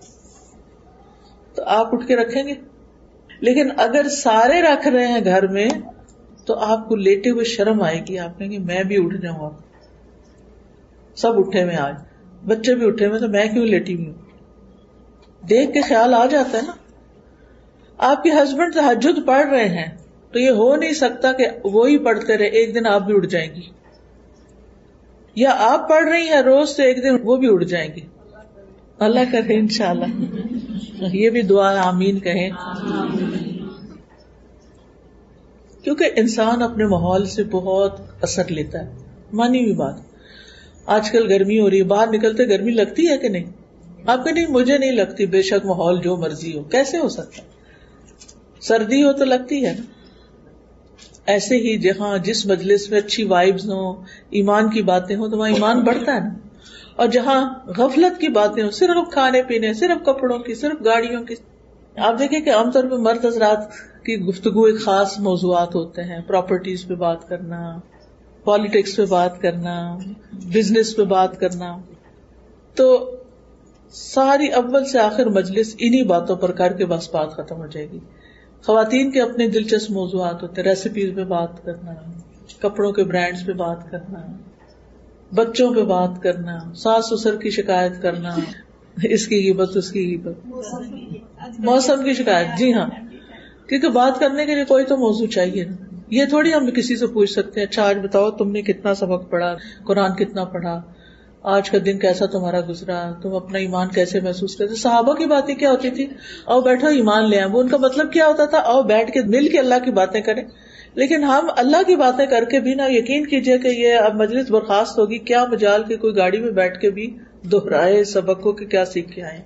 تو آپ اٹھ کے رکھیں گے. لیکن اگر سارے رکھ رہے ہیں گھر میں تو آپ کو لیٹے ہوئے شرم آئے گی, آپ کہیں گے میں بھی اٹھ جاؤں. آپ سب اٹھے ہوئے, آج بچے بھی اٹھے ہوئے, تو میں کیوں لیٹی ہوئی ہوں؟ دیکھ کے خیال آ جاتا ہے نا. آپ کے ہسبینڈ تہجد پڑھ رہے ہیں تو یہ ہو نہیں سکتا کہ وہی پڑھتے رہے, ایک دن آپ بھی اٹھ جائیں گی. یا آپ پڑھ رہی ہیں روز تو ایک دن وہ بھی اٹھ جائیں گے. اللہ کرے انشاءاللہ. یہ بھی دعا ہے, آمین کہیں. کیونکہ انسان اپنے ماحول سے بہت اثر لیتا ہے. مانی ہوئی بات, آج کل گرمی ہو رہی ہے, باہر نکلتے گرمی لگتی ہے کہ نہیں؟ آپ کہ نہیں مجھے نہیں لگتی, بے شک ماحول جو مرضی ہو. کیسے ہو سکتا؟ سردی ہو تو لگتی ہے نا. ایسے ہی جہاں جس مجلس میں اچھی وائبز ہوں, ایمان کی باتیں ہوں, تو وہاں ایمان بڑھتا ہے نا. اور جہاں غفلت کی باتیں ہوں, صرف کھانے پینے, صرف کپڑوں کی, صرف گاڑیوں کی. آپ دیکھیں کہ عام طور پہ مرد حضرات کی گفتگو ایک خاص موضوعات ہوتے ہیں. پراپرٹیز پہ بات کرنا, پالیٹکس پہ بات کرنا, بزنس پہ بات کرنا. تو ساری اول سے آخر مجلس انہی باتوں پر کر کے بس بات ختم ہو جائے گی. خواتین کے اپنے دلچسپ موضوعات ہوتے ہیں, ریسیپیز پہ بات کرنا, کپڑوں کے برانڈز پہ بات کرنا, بچوں پہ بات کرنا, ساس سسر کی شکایت کرنا, اس کی غیبت اس کی غیبت, موسم کی شکایت. جی ہاں, کیونکہ بات کرنے کے لیے کوئی تو موضوع چاہیے نا. یہ تھوڑی ہم کسی سے پوچھ سکتے ہیں اچھا آج بتاؤ تم نے کتنا سبق پڑھا, قرآن کتنا پڑھا, آج کا دن کیسا تمہارا گزرا, تم اپنا ایمان کیسے محسوس کرتے. صحابہ کی باتیں کیا ہوتی تھی؟ آؤ بیٹھو ایمان لے آئیں. وہ ان کا مطلب کیا ہوتا تھا؟ آؤ بیٹھ کے مل کے اللہ کی باتیں کریں. لیکن ہم اللہ کی باتیں کر کے بھی نا, یقین کیجئے کہ یہ اب مجلس برخاست ہوگی, کیا مجال کہ کوئی گاڑی میں بیٹھ کے بھی دہرائے سبق کو کہ کیا سیکھ کے آئے.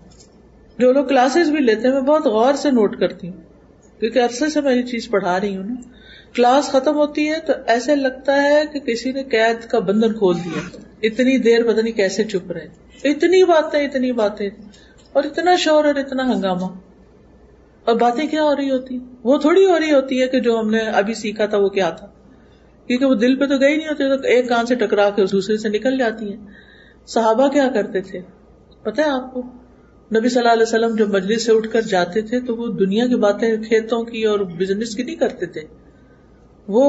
جو لوگ کلاسز بھی لیتے ہیں میں بہت غور سے نوٹ کرتی ہوں, کیونکہ عرصے سے میں یہ چیز پڑھا رہی ہوں نا. کلاس ختم ہوتی ہے تو ایسے لگتا ہے کہ کسی نے قید کا بندھن کھول دیا. اتنی دیر پتہ نہیں کیسے چپ رہے, اتنی باتیں اور اتنا شور اور اتنا ہنگامہ. اور باتیں کیا ہو رہی ہوتی, وہ تھوڑی ہو رہی ہوتی ہے کہ جو ہم نے ابھی سیکھا تھا وہ کیا تھا, کیونکہ وہ دل پہ تو گئی نہیں ہوتی, تو ایک کان سے ٹکرا کے دوسرے سے نکل جاتی ہیں. صحابہ کیا کرتے تھے پتہ ہے آپ کو؟ نبی صلی اللہ علیہ وسلم جب مجلس سے اٹھ کر جاتے تھے تو وہ دنیا کی باتیں, کھیتوں کی اور بزنس کی نہیں کرتے تھے. وہ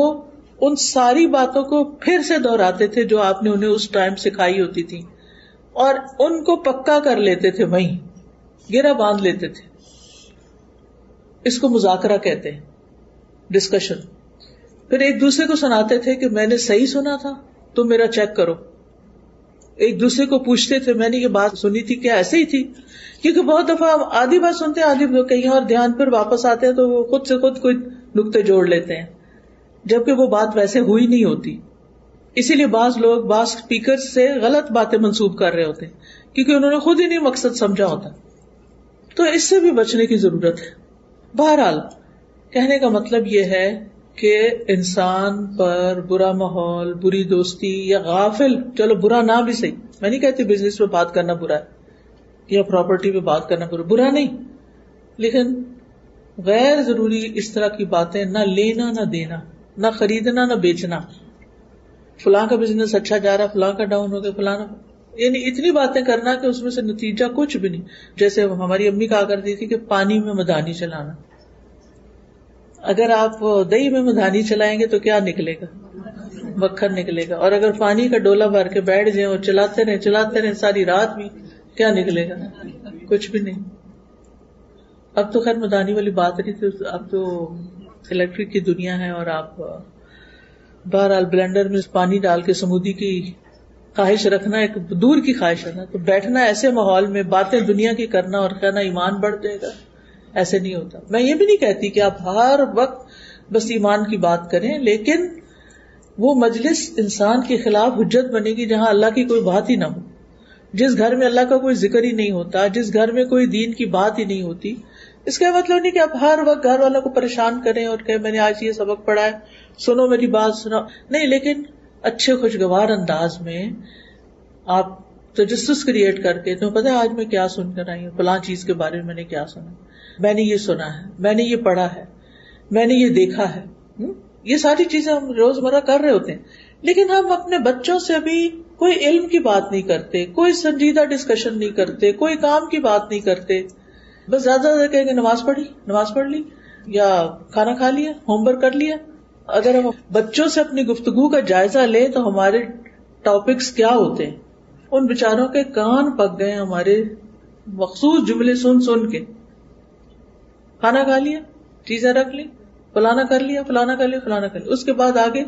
ان ساری باتوں کو پھر سے دہراتے تھے جو آپ نے انہیں اس ٹائم سکھائی ہوتی تھی, اور ان کو پکا کر لیتے تھے, وہیں گرہ باندھ لیتے تھے. اس کو مذاکرہ کہتے ہیں, ڈسکشن. پھر ایک دوسرے کو سناتے تھے کہ میں نے صحیح سنا تھا, تم میرا چیک کرو. ایک دوسرے کو پوچھتے تھے میں نے یہ بات سنی تھی کیا ایسے ہی تھی, کیونکہ بہت دفعہ ہم آدھی بات سنتے ہیں, آدھی کہیں اور دھیان پر واپس آتے ہیں تو وہ خود سے خود کوئی نقطے جوڑ لیتے ہیں, جبکہ وہ بات ویسے ہوئی نہیں ہوتی. اسی لیے بعض لوگ بعض اسپیکر سے غلط باتیں منسوب کر رہے ہوتے ہیں کیونکہ انہوں نے خود ہی نہیں مقصد سمجھا ہوتا. تو اس سے بھی بچنے کی ضرورت ہے. بہرحال کہنے کا مطلب یہ ہے کہ انسان پر برا ماحول، بری دوستی یا غافل، چلو برا نہ بھی صحیح، میں نہیں کہتی بزنس پہ بات کرنا برا ہے یا پراپرٹی پہ بات کرنا برا نہیں، لیکن غیر ضروری اس طرح کی باتیں نہ لینا نہ دینا، نہ خریدنا نہ بیچنا. فلاں کا بزنس اچھا جا رہا، فلاں کا ڈاؤن ہو گیا، فلاں، یعنی اتنی باتیں کرنا کہ اس میں سے نتیجہ کچھ بھی نہیں. جیسے ہماری امی کہا کرتی تھی کہ پانی میں مدانی چلانا. اگر آپ دہی میں مدانی چلائیں گے تو کیا نکلے گا؟ مکھن نکلے گا. اور اگر پانی کا ڈولا بھر کے بیٹھ جائیں اور چلاتے رہیں ساری رات بھی، کیا نکلے گا؟ کچھ بھی نہیں. اب تو خیر مدانی والی بات نہیں تھی، اب تو الیکٹرک کی دنیا ہے، اور آپ بہرحال بلینڈر میں پانی ڈال کے سمودی کی خواہش رکھنا ایک دور کی خواہش ہے نا. تو بیٹھنا ایسے ماحول میں باتیں دنیا کی کرنا اور کہنا ایمان بڑھ جائے گا، ایسے نہیں ہوتا. میں یہ بھی نہیں کہتی کہ آپ ہر وقت بس ایمان کی بات کریں، لیکن وہ مجلس انسان کے خلاف حجت بنے گی جہاں اللہ کی کوئی بات ہی نہ ہو، جس گھر میں اللہ کا کوئی ذکر ہی نہیں ہوتا، جس گھر میں کوئی دین کی بات ہی نہیں ہوتی. اس کا مطلب نہیں کہ آپ ہر وقت گھر والوں کو پریشان کریں اور کہ میں نے آج یہ سبق پڑھا ہے، سنو میری بات سنو، نہیں، لیکن اچھے خوشگوار انداز میں آپ تجسس کریٹ کر کے، تمہیں پتہ ہے آج میں کیا سن کر آئی ہوں، فلاں چیز کے بارے میں میں نے کیا سنا، میں نے یہ سنا ہے، میں نے یہ پڑھا ہے، میں نے یہ دیکھا ہے. یہ ساری چیزیں ہم روزمرہ کر رہے ہوتے ہیں، لیکن ہم اپنے بچوں سے بھی کوئی علم کی بات نہیں کرتے، کوئی سنجیدہ ڈسکشن نہیں کرتے، کوئی کام کی بات نہیں کرتے. بس زیادہ زیادہ کہیں گے نماز پڑھ لی یا کھانا کھا لیا، ہوم ورک کر لیا. اگر ہم بچوں سے اپنی گفتگو کا جائزہ لیں تو ہمارے ٹاپکس کیا ہوتے ہیں. ان بیچاروں کے کان پک گئے ہمارے مخصوص جملے سن کے. کھانا کھا لیا، چیزیں رکھ لی، فلانا کر لیا. اس کے بعد آگے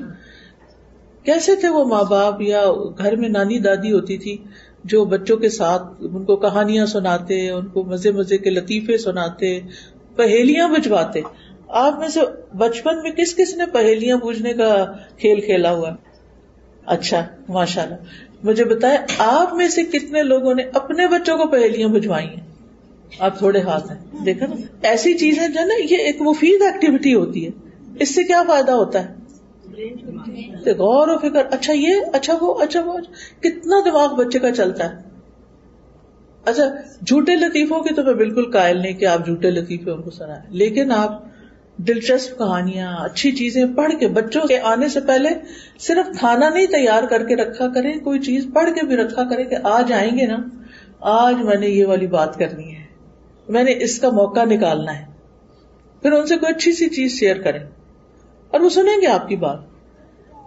کیسے تھے وہ ماں باپ یا گھر میں نانی دادی ہوتی تھی جو بچوں کے ساتھ ان کو کہانیاں سناتے، ان کو مزے مزے کے لطیفے سناتے، پہیلیاں بجواتے. آپ میں سے بچپن میں کس کس نے پہیلیاں بوجھنے کا کھیل کھیلا ہوا؟ اچھا، ماشاءاللہ. مجھے بتائیں آپ میں سے کتنے لوگوں نے اپنے بچوں کو پہیلیاں بجوائی ہیں؟ آپ تھوڑے ہاتھ ہیں. دیکھا نا، ایسی چیزیں جو ہے نا، یہ ایک مفید ایکٹیویٹی ہوتی ہے. اس سے کیا فائدہ ہوتا ہے؟ غور و فکر، اچھا یہ، اچھا وہ، کتنا دماغ بچے کا چلتا ہے. اچھا جھوٹے لطیفوں کی تو میں بالکل قائل نہیں کہ آپ جھوٹے لطیفے ان کو سنائیں، لیکن آپ دلچسپ کہانیاں، اچھی چیزیں پڑھ کے بچوں کے آنے سے پہلے صرف کھانا نہیں تیار کر کے رکھا کریں، کوئی چیز پڑھ کے بھی رکھا کریں کہ آج آئیں گے نا، آج میں نے یہ والی بات کرنی ہے، میں نے اس کا موقع نکالنا ہے. پھر ان سے کوئی اچھی سی چیز شیئر کریں اور وہ سنیں گے آپ کی بات.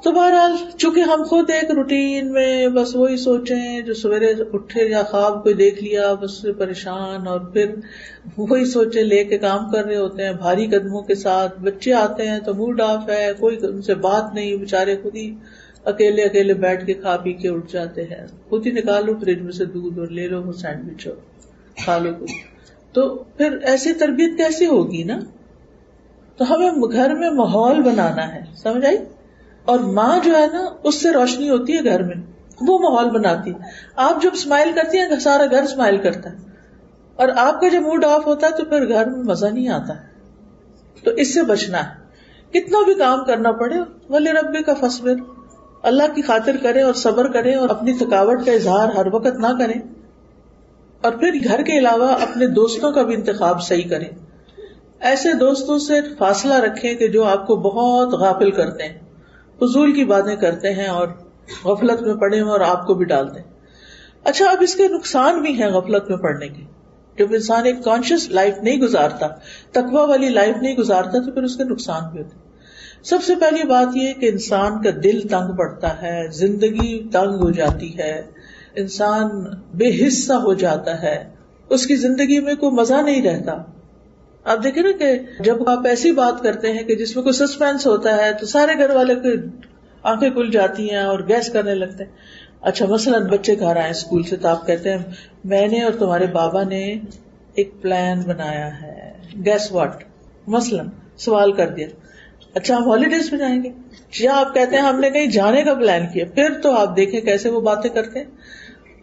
تو بہرحال چونکہ ہم خود ایک روٹین میں بس وہی سوچیں، جو سویرے اٹھے یا خواب کوئی دیکھ لیا بس سے پریشان، اور پھر وہی سوچیں لے کے کام کر رہے ہوتے ہیں بھاری قدموں کے ساتھ. بچے آتے ہیں تو موڈ آف ہے، کوئی ان سے بات نہیں، بےچارے خود ہی اکیلے بیٹھ کے کھا پی کے اٹھ جاتے ہیں. خود ہی نکالو فریج میں سے دودھ اور لے لو وہ سینڈوچ اور کھا لو کچھ. تو پھر ایسی تربیت کیسی ہوگی نا. تو ہمیں گھر میں ماحول بنانا ہے، سمجھ آئی؟ اور ماں جو ہے نا اس سے روشنی ہوتی ہے گھر میں، وہ ماحول بناتی ہے. آپ جب اسمائل کرتی ہیں سارا گھر اسمائل کرتا ہے، اور آپ کا جب موڈ آف ہوتا ہے تو پھر گھر میں مزہ نہیں آتا. تو اس سے بچنا ہے. کتنا بھی کام کرنا پڑے وَلِرَبِّكَ فَاصْبِرْ، اللہ کی خاطر کریں اور صبر کریں اور اپنی تھکاوٹ کا اظہار ہر وقت نہ کریں. اور پھر گھر کے علاوہ اپنے دوستوں کا بھی انتخاب صحیح کریں. ایسے دوستوں سے فاصلہ رکھیں کہ جو آپ کو بہت غافل کرتے ہیں، فضول کی باتیں کرتے ہیں اور غفلت میں پڑے ہیں اور آپ کو بھی ڈالتے ہیں. اچھا اب اس کے نقصان بھی ہیں غفلت میں پڑنے کے. جب انسان ایک کانشیس لائف نہیں گزارتا، تقوی والی لائف نہیں گزارتا، تو پھر اس کے نقصان بھی ہوتے ہیں. سب سے پہلی بات یہ کہ انسان کا دل تنگ پڑتا ہے، زندگی تنگ ہو جاتی ہے، انسان بے حصہ ہو جاتا ہے، اس کی زندگی میں کوئی مزہ نہیں رہتا. آپ دیکھیں نا کہ جب آپ ایسی بات کرتے ہیں کہ جس میں کوئی سسپینس ہوتا ہے تو سارے گھر والے کی آنکھیں کھل جاتی ہیں اور گیس کرنے لگتے ہیں. اچھا مثلاً بچے گھر آئے اسکول سے تو آپ کہتے ہیں میں نے اور تمہارے بابا نے ایک پلان بنایا ہے، گیس واٹ، مثلاً سوال کر دیا. اچھا ہم ہالیڈیز پہ جائیں گے، یا آپ کہتے ہیں ہم نے کہیں جانے کا پلان کیا. پھر تو آپ دیکھیں کیسے وہ باتیں کرتے ہیں.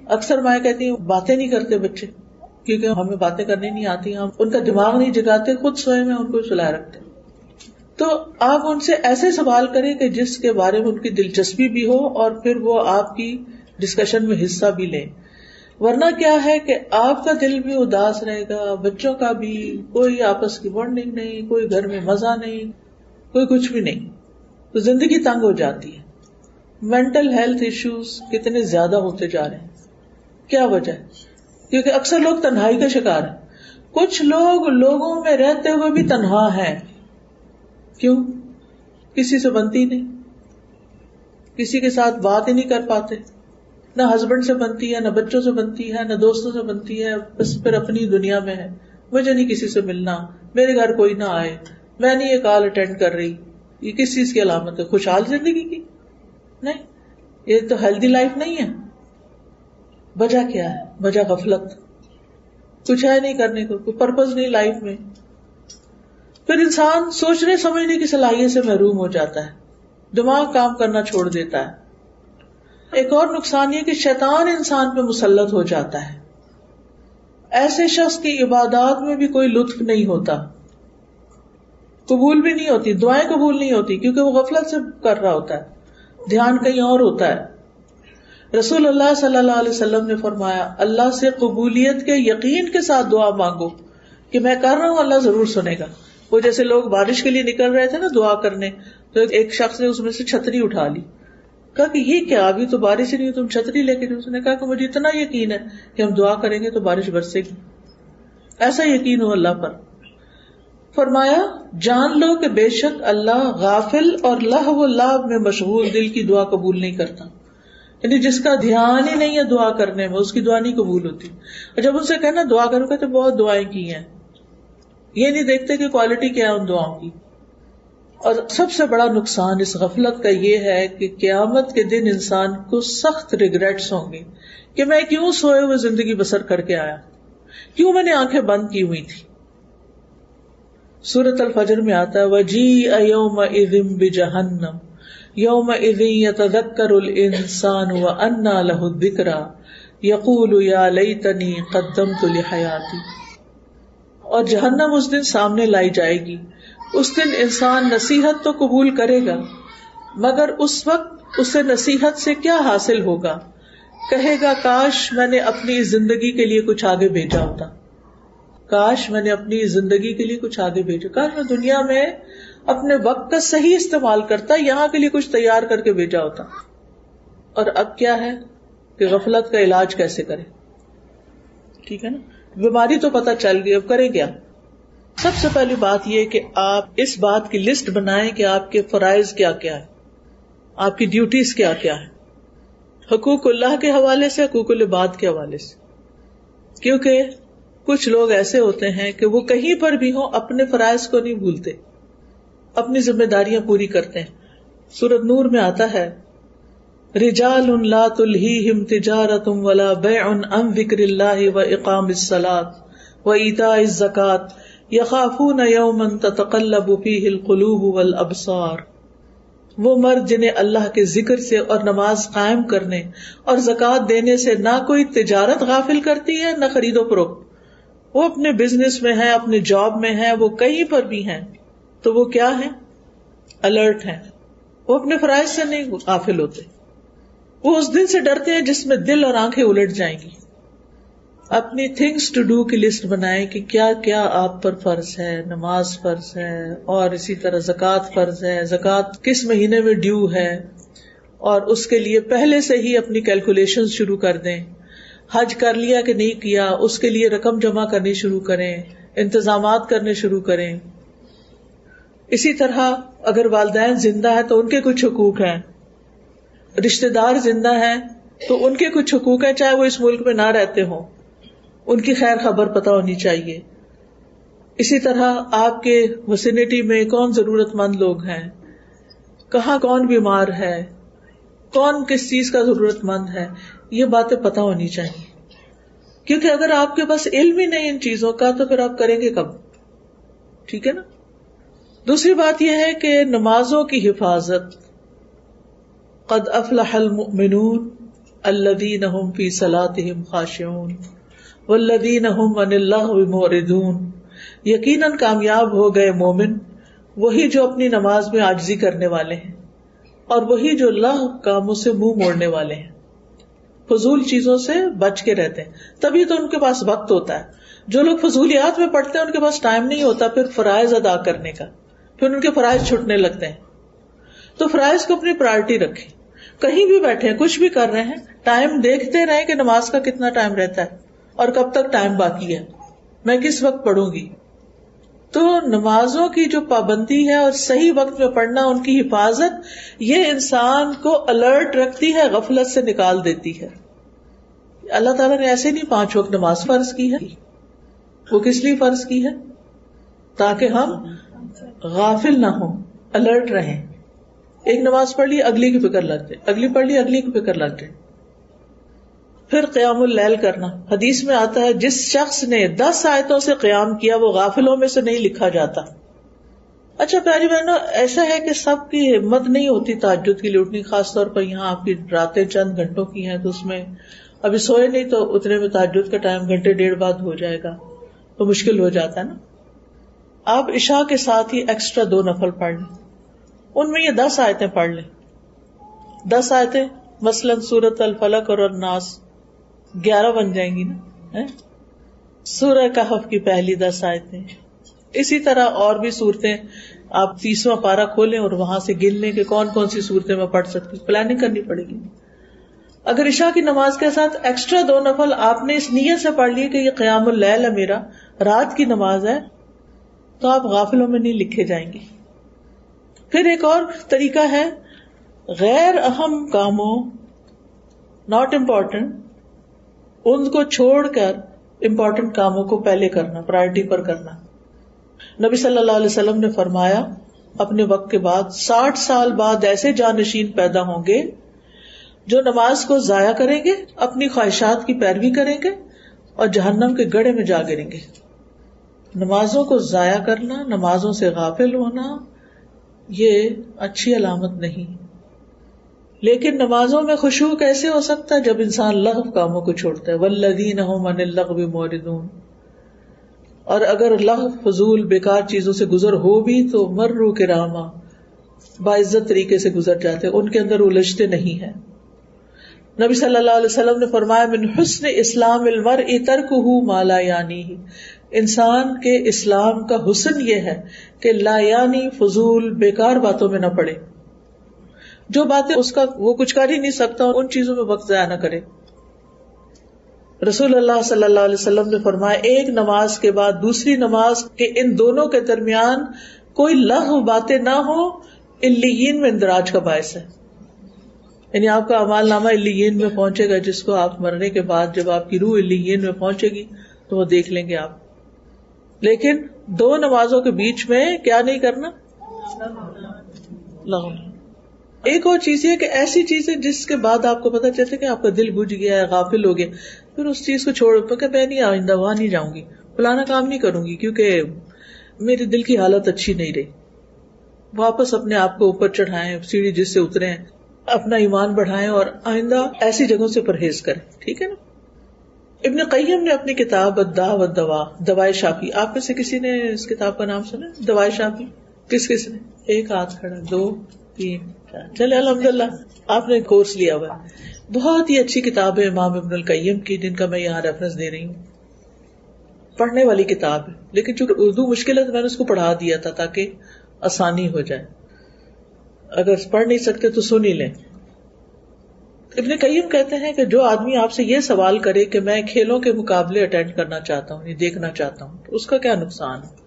اکثر مائیں کہتی ہیں باتیں نہیں کرتے بچے کیونکہ ہمیں باتیں کرنی نہیں آتی، ہم ان کا دماغ نہیں جگاتے، خود سوئے میں ان کو سلائے رکھتے. تو آپ ان سے ایسے سوال کریں کہ جس کے بارے میں ان کی دلچسپی بھی ہو اور پھر وہ آپ کی ڈسکشن میں حصہ بھی لیں. ورنہ کیا ہے کہ آپ کا دل بھی اداس رہے گا, بچوں کا بھی, کوئی آپس کی بانڈنگ نہیں, کوئی گھر میں مزہ نہیں, کوئی کچھ بھی نہیں, تو زندگی تنگ ہو جاتی ہے. مینٹل ہیلتھ ایشوز کتنے زیادہ ہوتے جا رہے ہیں. کیا وجہ ہے؟ کیونکہ اکثر لوگ تنہائی کا شکار ہیں. کچھ لوگ لوگوں میں رہتے ہوئے بھی تنہا ہیں. کیوں؟ کسی سے بنتی نہیں, کسی کے ساتھ بات ہی نہیں کر پاتے, نہ ہسبینڈ سے بنتی ہے, نہ بچوں سے بنتی ہے, نہ دوستوں سے بنتی ہے, بس پھر اپنی دنیا میں ہے. مجھے نہیں کسی سے ملنا, میرے گھر کوئی نہ آئے, میں نہیں یہ کال اٹینڈ کر رہی. یہ کس چیز کی علامت ہے؟ خوشحال زندگی کی نہیں, یہ تو ہیلدی لائف نہیں ہے. وجہ کیا ہے؟ وجہ غفلت, کچھ ہے نہیں کرنے کو, کوئی پرپز نہیں لائف میں. پھر انسان سوچنے سمجھنے کی صلاحیت سے محروم ہو جاتا ہے, دماغ کام کرنا چھوڑ دیتا ہے. ایک اور نقصان یہ کہ شیطان انسان پہ مسلط ہو جاتا ہے. ایسے شخص کی عبادات میں بھی کوئی لطف نہیں ہوتا, قبول بھی نہیں ہوتی, دعائیں قبول نہیں ہوتی, کیونکہ وہ غفلت سے کر رہا ہوتا ہے, دھیان کہیں اور ہوتا ہے. رسول اللہ صلی اللہ علیہ وسلم نے فرمایا, اللہ سے قبولیت کے یقین کے ساتھ دعا مانگو کہ میں کر رہا ہوں, اللہ ضرور سنے گا. وہ جیسے لوگ بارش کے لیے نکل رہے تھے نا دعا کرنے, تو ایک شخص نے اس میں سے چھتری اٹھا لی, کہا کہ یہ کیا, ابھی تو بارش ہی نہیں, تم چھتری لے کے. اس نے کہا کہ مجھے اتنا یقین ہے کہ ہم دعا کریں گے تو بارش برسے گی, ایسا یقین ہو اللہ پر. فرمایا, جان لو کہ بے شک اللہ غافل اور لہو و لعب میں مشغول دل کی دعا قبول نہیں کرتا. یعنی جس کا دھیان ہی نہیں ہے دعا کرنے میں, اس کی دعا نہیں قبول ہوتی. اور جب ان سے کہنا دعا کرو, کہتے بہت دعائیں کی ہیں, یہ نہیں دیکھتے کہ کوالٹی کیا ہے ان دعاؤں کی. اور سب سے بڑا نقصان اس غفلت کا یہ ہے کہ قیامت کے دن انسان کو سخت ریگریٹس ہوں گے کہ میں کیوں سوئے ہوئے زندگی بسر کر کے آیا, کیوں میں نے آنکھیں بند کی ہوئی تھی. سورۃ الفجر میں آتا ہے, وَجِیءَ یَوْمَئِذٍ بِجَہَنَّمَ یَوْمَئِذٍ یَتَذَکَّرُ الْإِنسَانُ وَأَنَّىٰ لَهُ الذِّکْرَىٰ یَقُولُ یَا لَیْتَنِی قَدَّمْتُ لِحَیَاتِی. اور جہنم اس دن سامنے لائی جائے گی. اس دن انسان نصیحت تو قبول کرے گا, مگر اس وقت اسے نصیحت سے کیا حاصل ہوگا؟ کہے گا کاش میں نے اپنی زندگی کے لیے کچھ آگے بھیجا ہوتا, کاش میں نے اپنی زندگی کے لیے کچھ آگے بھیجا, کاش میں دنیا میں اپنے وقت کا صحیح استعمال کرتا, یہاں کے لیے کچھ تیار کر کے بھیجا ہوتا. اور اب کیا ہے کہ غفلت کا علاج کیسے کریں. ٹھیک ہے نا, بیماری تو پتہ چل گئی, اب کریں کیا؟ سب سے پہلی بات یہ کہ آپ اس بات کی لسٹ بنائیں کہ آپ کے فرائض کیا کیا ہے, آپ کی ڈیوٹیز کیا کیا ہے, حقوق اللہ کے حوالے سے, حقوق العباد کے حوالے سے. کیونکہ کچھ لوگ ایسے ہوتے ہیں کہ وہ کہیں پر بھی ہوں اپنے فرائض کو نہیں بھولتے, اپنی ذمہ داریاں پوری کرتے ہیں. سورۃ نور میں آتا ہے, رجال لا تلہیہم تجارۃ ولا بیع عن ذکر اللہ واقام الصلاۃ وایتاء الزکاۃ یخافون یوما تتقلب فیہ القلوب والابصار. وہ مرد جنہیں اللہ کے ذکر سے اور نماز قائم کرنے اور زکوٰۃ دینے سے نہ کوئی تجارت غافل کرتی ہے نہ خرید و فروخت. وہ اپنے بزنس میں ہیں, اپنے جاب میں ہیں, وہ کہیں پر بھی ہیں, تو وہ کیا ہیں؟ الرٹ ہیں. وہ اپنے فرائض سے نہیں غافل ہوتے. وہ اس دن سے ڈرتے ہیں جس میں دل اور آنکھیں الٹ جائیں گی. اپنی تھنگس ٹو ڈو کی لسٹ بنائیں کہ کیا کیا آپ پر فرض ہے. نماز فرض ہے, اور اسی طرح زکوٰۃ فرض ہے, زکوٰۃ کس مہینے میں ڈیو ہے, اور اس کے لیے پہلے سے ہی اپنی کیلکولیشن شروع کر دیں. حج کر لیا کہ نہیں کیا, اس کے لیے رقم جمع کرنی شروع کریں, انتظامات کرنے شروع کریں. اسی طرح اگر والدین زندہ ہیں تو ان کے کچھ حقوق ہیں, رشتہ دار زندہ ہیں تو ان کے کچھ حقوق ہیں, چاہے وہ اس ملک میں نہ رہتے ہوں, ان کی خیر خبر پتہ ہونی چاہیے. اسی طرح آپ کے وسینٹی میں کون ضرورت مند لوگ ہیں, کہاں کون بیمار ہے, کون کس چیز کا ضرورت مند ہے, یہ باتیں پتہ ہونی چاہیے. کیونکہ اگر آپ کے پاس علم ہی نہیں ان چیزوں کا تو پھر آپ کریں گے کب؟ ٹھیک ہے نا. دوسری بات یہ ہے کہ نمازوں کی حفاظت. قد افلح المؤمنون الذین هم فی صلاتهم خاشعون والذین هم عن اللغو معرضون. یقیناً کامیاب ہو گئے مومن وہی جو اپنی نماز میں عاجزی کرنے والے ہیں، اور وہی جو لغو کاموں سے منہ موڑنے والے ہیں، فضول چیزوں سے بچ کے رہتے ہیں. تبھی تو ان کے پاس وقت ہوتا ہے. جو لوگ فضولیات میں پڑھتے ہیں ان کے پاس ٹائم نہیں ہوتا پھر فرائض ادا کرنے کا، پھر ان کے فرائض چھوٹنے لگتے ہیں. تو فرائض کو اپنی پرائرٹی رکھیں. کہیں بھی بیٹھے ہیں، کچھ بھی کر رہے ہیں، ٹائم دیکھتے رہیں کہ نماز کا کتنا ٹائم رہتا ہے اور کب تک ٹائم باقی ہے، میں کس وقت پڑھوں گی. تو نمازوں کی جو پابندی ہے اور صحیح وقت میں پڑھنا، ان کی حفاظت، یہ انسان کو الرٹ رکھتی ہے، غفلت سے نکال دیتی ہے. اللہ تعالیٰ نے ایسے نہیں 5 وقت نماز فرض کی ہے. وہ کس لیے فرض کی ہے؟ تاکہ ہم غافل نہ ہوں، الرٹ رہیں. ایک نماز پڑھ لی، اگلی کی فکر لگ جائے، اگلی پڑھ لی، اگلی کی فکر لگ جائے. پھر قیام اللیل کرنا. حدیث میں آتا ہے جس شخص نے 10 آیتوں سے قیام کیا وہ غافلوں میں سے نہیں لکھا جاتا. اچھا پیاری بہنوں، ایسا ہے کہ سب کی ہمت نہیں ہوتی تہجد کے لیے اٹھنے، خاص طور پر یہاں آپ کی راتیں چند گھنٹوں کی ہیں، تو اس میں ابھی سوئے نہیں تو اتنے میں تہجد کا ٹائم گھنٹے ڈیڑھ بعد ہو جائے گا، تو مشکل ہو جاتا ہے نا. آپ عشاء کے ساتھ ہی ایکسٹرا 2 نفل پڑھ لیں، ان میں یہ 10 آیتیں پڑھ لیں. 10 آیتیں مثلاً سورۃ الفلق اور الناس 11 بن جائیں گی نا. سورہ کہف کی پہلی 10 آیتیں، اسی طرح اور بھی صورتیں. آپ 30واں پارہ کھولیں اور وہاں سے گن لیں کہ کون کون سی صورتیں میں پڑھ سکتی. پلاننگ کرنی پڑے گی. اگر عشاء کی نماز کے ساتھ ایکسٹرا 2 نفل آپ نے اس نیت سے پڑھ لیے کہ یہ قیام اللیل ہے، میرا رات کی نماز ہے، تو آپ غافلوں میں نہیں لکھے جائیں گے. پھر ایک اور طریقہ ہے، غیر اہم کاموں، ناٹ امپورٹنٹ، ان کو چھوڑ کر امپورٹنٹ کاموں کو پہلے کرنا، پرائرٹی پر کرنا. نبی صلی اللہ علیہ وسلم نے فرمایا اپنے وقت کے بعد 60 سال بعد ایسے جانشین پیدا ہوں گے جو نماز کو ضائع کریں گے، اپنی خواہشات کی پیروی کریں گے اور جہنم کے گڑھے میں جا گریں گے. نمازوں کو ضائع کرنا، نمازوں سے غافل ہونا، یہ اچھی علامت نہیں. لیکن نمازوں میں خشوع کیسے ہو سکتا ہے؟ جب انسان لغو کاموں کو چھوڑتا ہے. والذین هم عن اللغو معرضون. اور اگر لغو، فضول، بیکار چیزوں سے گزر ہو بھی تو مروا کراما، باعزت طریقے سے گزر جاتے، ان کے اندر الجھتے نہیں ہیں. نبی صلی اللہ علیہ وسلم نے فرمایا من حسن اسلام المرء ترکہ ما لا یعنیہ. انسان کے اسلام کا حسن یہ ہے کہ لا یعنی، فضول، بیکار باتوں میں نہ پڑے. جو باتیں اس کا وہ کچھ کر ہی نہیں سکتا ان چیزوں میں وقت ضائع نہ کرے. رسول اللہ صلی اللہ علیہ وسلم نے فرمایا ایک نماز کے بعد دوسری نماز کے ان دونوں کے درمیان کوئی لغو باتیں نہ ہو، علیین میں اندراج کا باعث ہے. یعنی آپ کا اعمال نامہ علیین میں پہنچے گا، جس کو آپ مرنے کے بعد جب آپ کی روح علیین میں پہنچے گی تو وہ دیکھ لیں گے آپ. لیکن 2 نمازوں کے بیچ میں کیا نہیں کرنا؟ لغو. ایک اور چیز یہ کہ ایسی چیزیں جس کے بعد آپ کو پتا چلتا کہ آپ کا دل بجھ گیا ہے، غافل ہو گیا، پھر اس چیز کو چھوڑ کہ میں نہیں آئندہ وہاں نہیں جاؤں گی، فلانا کام نہیں کروں گی کیونکہ میرے دل کی حالت اچھی نہیں رہی. واپس اپنے آپ کو اوپر چڑھائیں، سیڑھی جس سے اترے ہیں، اپنا ایمان بڑھائیں اور آئندہ ایسی جگہوں سے پرہیز کریں. ٹھیک ہے نا. ابن قیم نے اپنی کتاب الداء والدواء، دوائے شافی، آپ میں سے کسی نے اس کتاب کا نام سنا؟ دوائے شافی کس نے؟ ایک ہاتھ کھڑا، 2 3 4. چلے الحمدللہ آپ نے کورس لیا ہوا. بہت ہی اچھی کتاب ہے امام ابن القیم کی، جن کا میں یہاں ریفرنس دے رہی ہوں. پڑھنے والی کتاب ہے، لیکن چونکہ اردو مشکل ہے تو میں نے اس کو پڑھا دیا تھا تاکہ آسانی ہو جائے. اگر پڑھ نہیں سکتے تو سن ہی لیں. ابن قیم کہتے ہیں کہ جو آدمی آپ سے یہ سوال کرے کہ میں کھیلوں کے مقابلے اٹینڈ کرنا چاہتا ہوں، یہ دیکھنا چاہتا ہوں، تو اس کا کیا نقصان ہے؟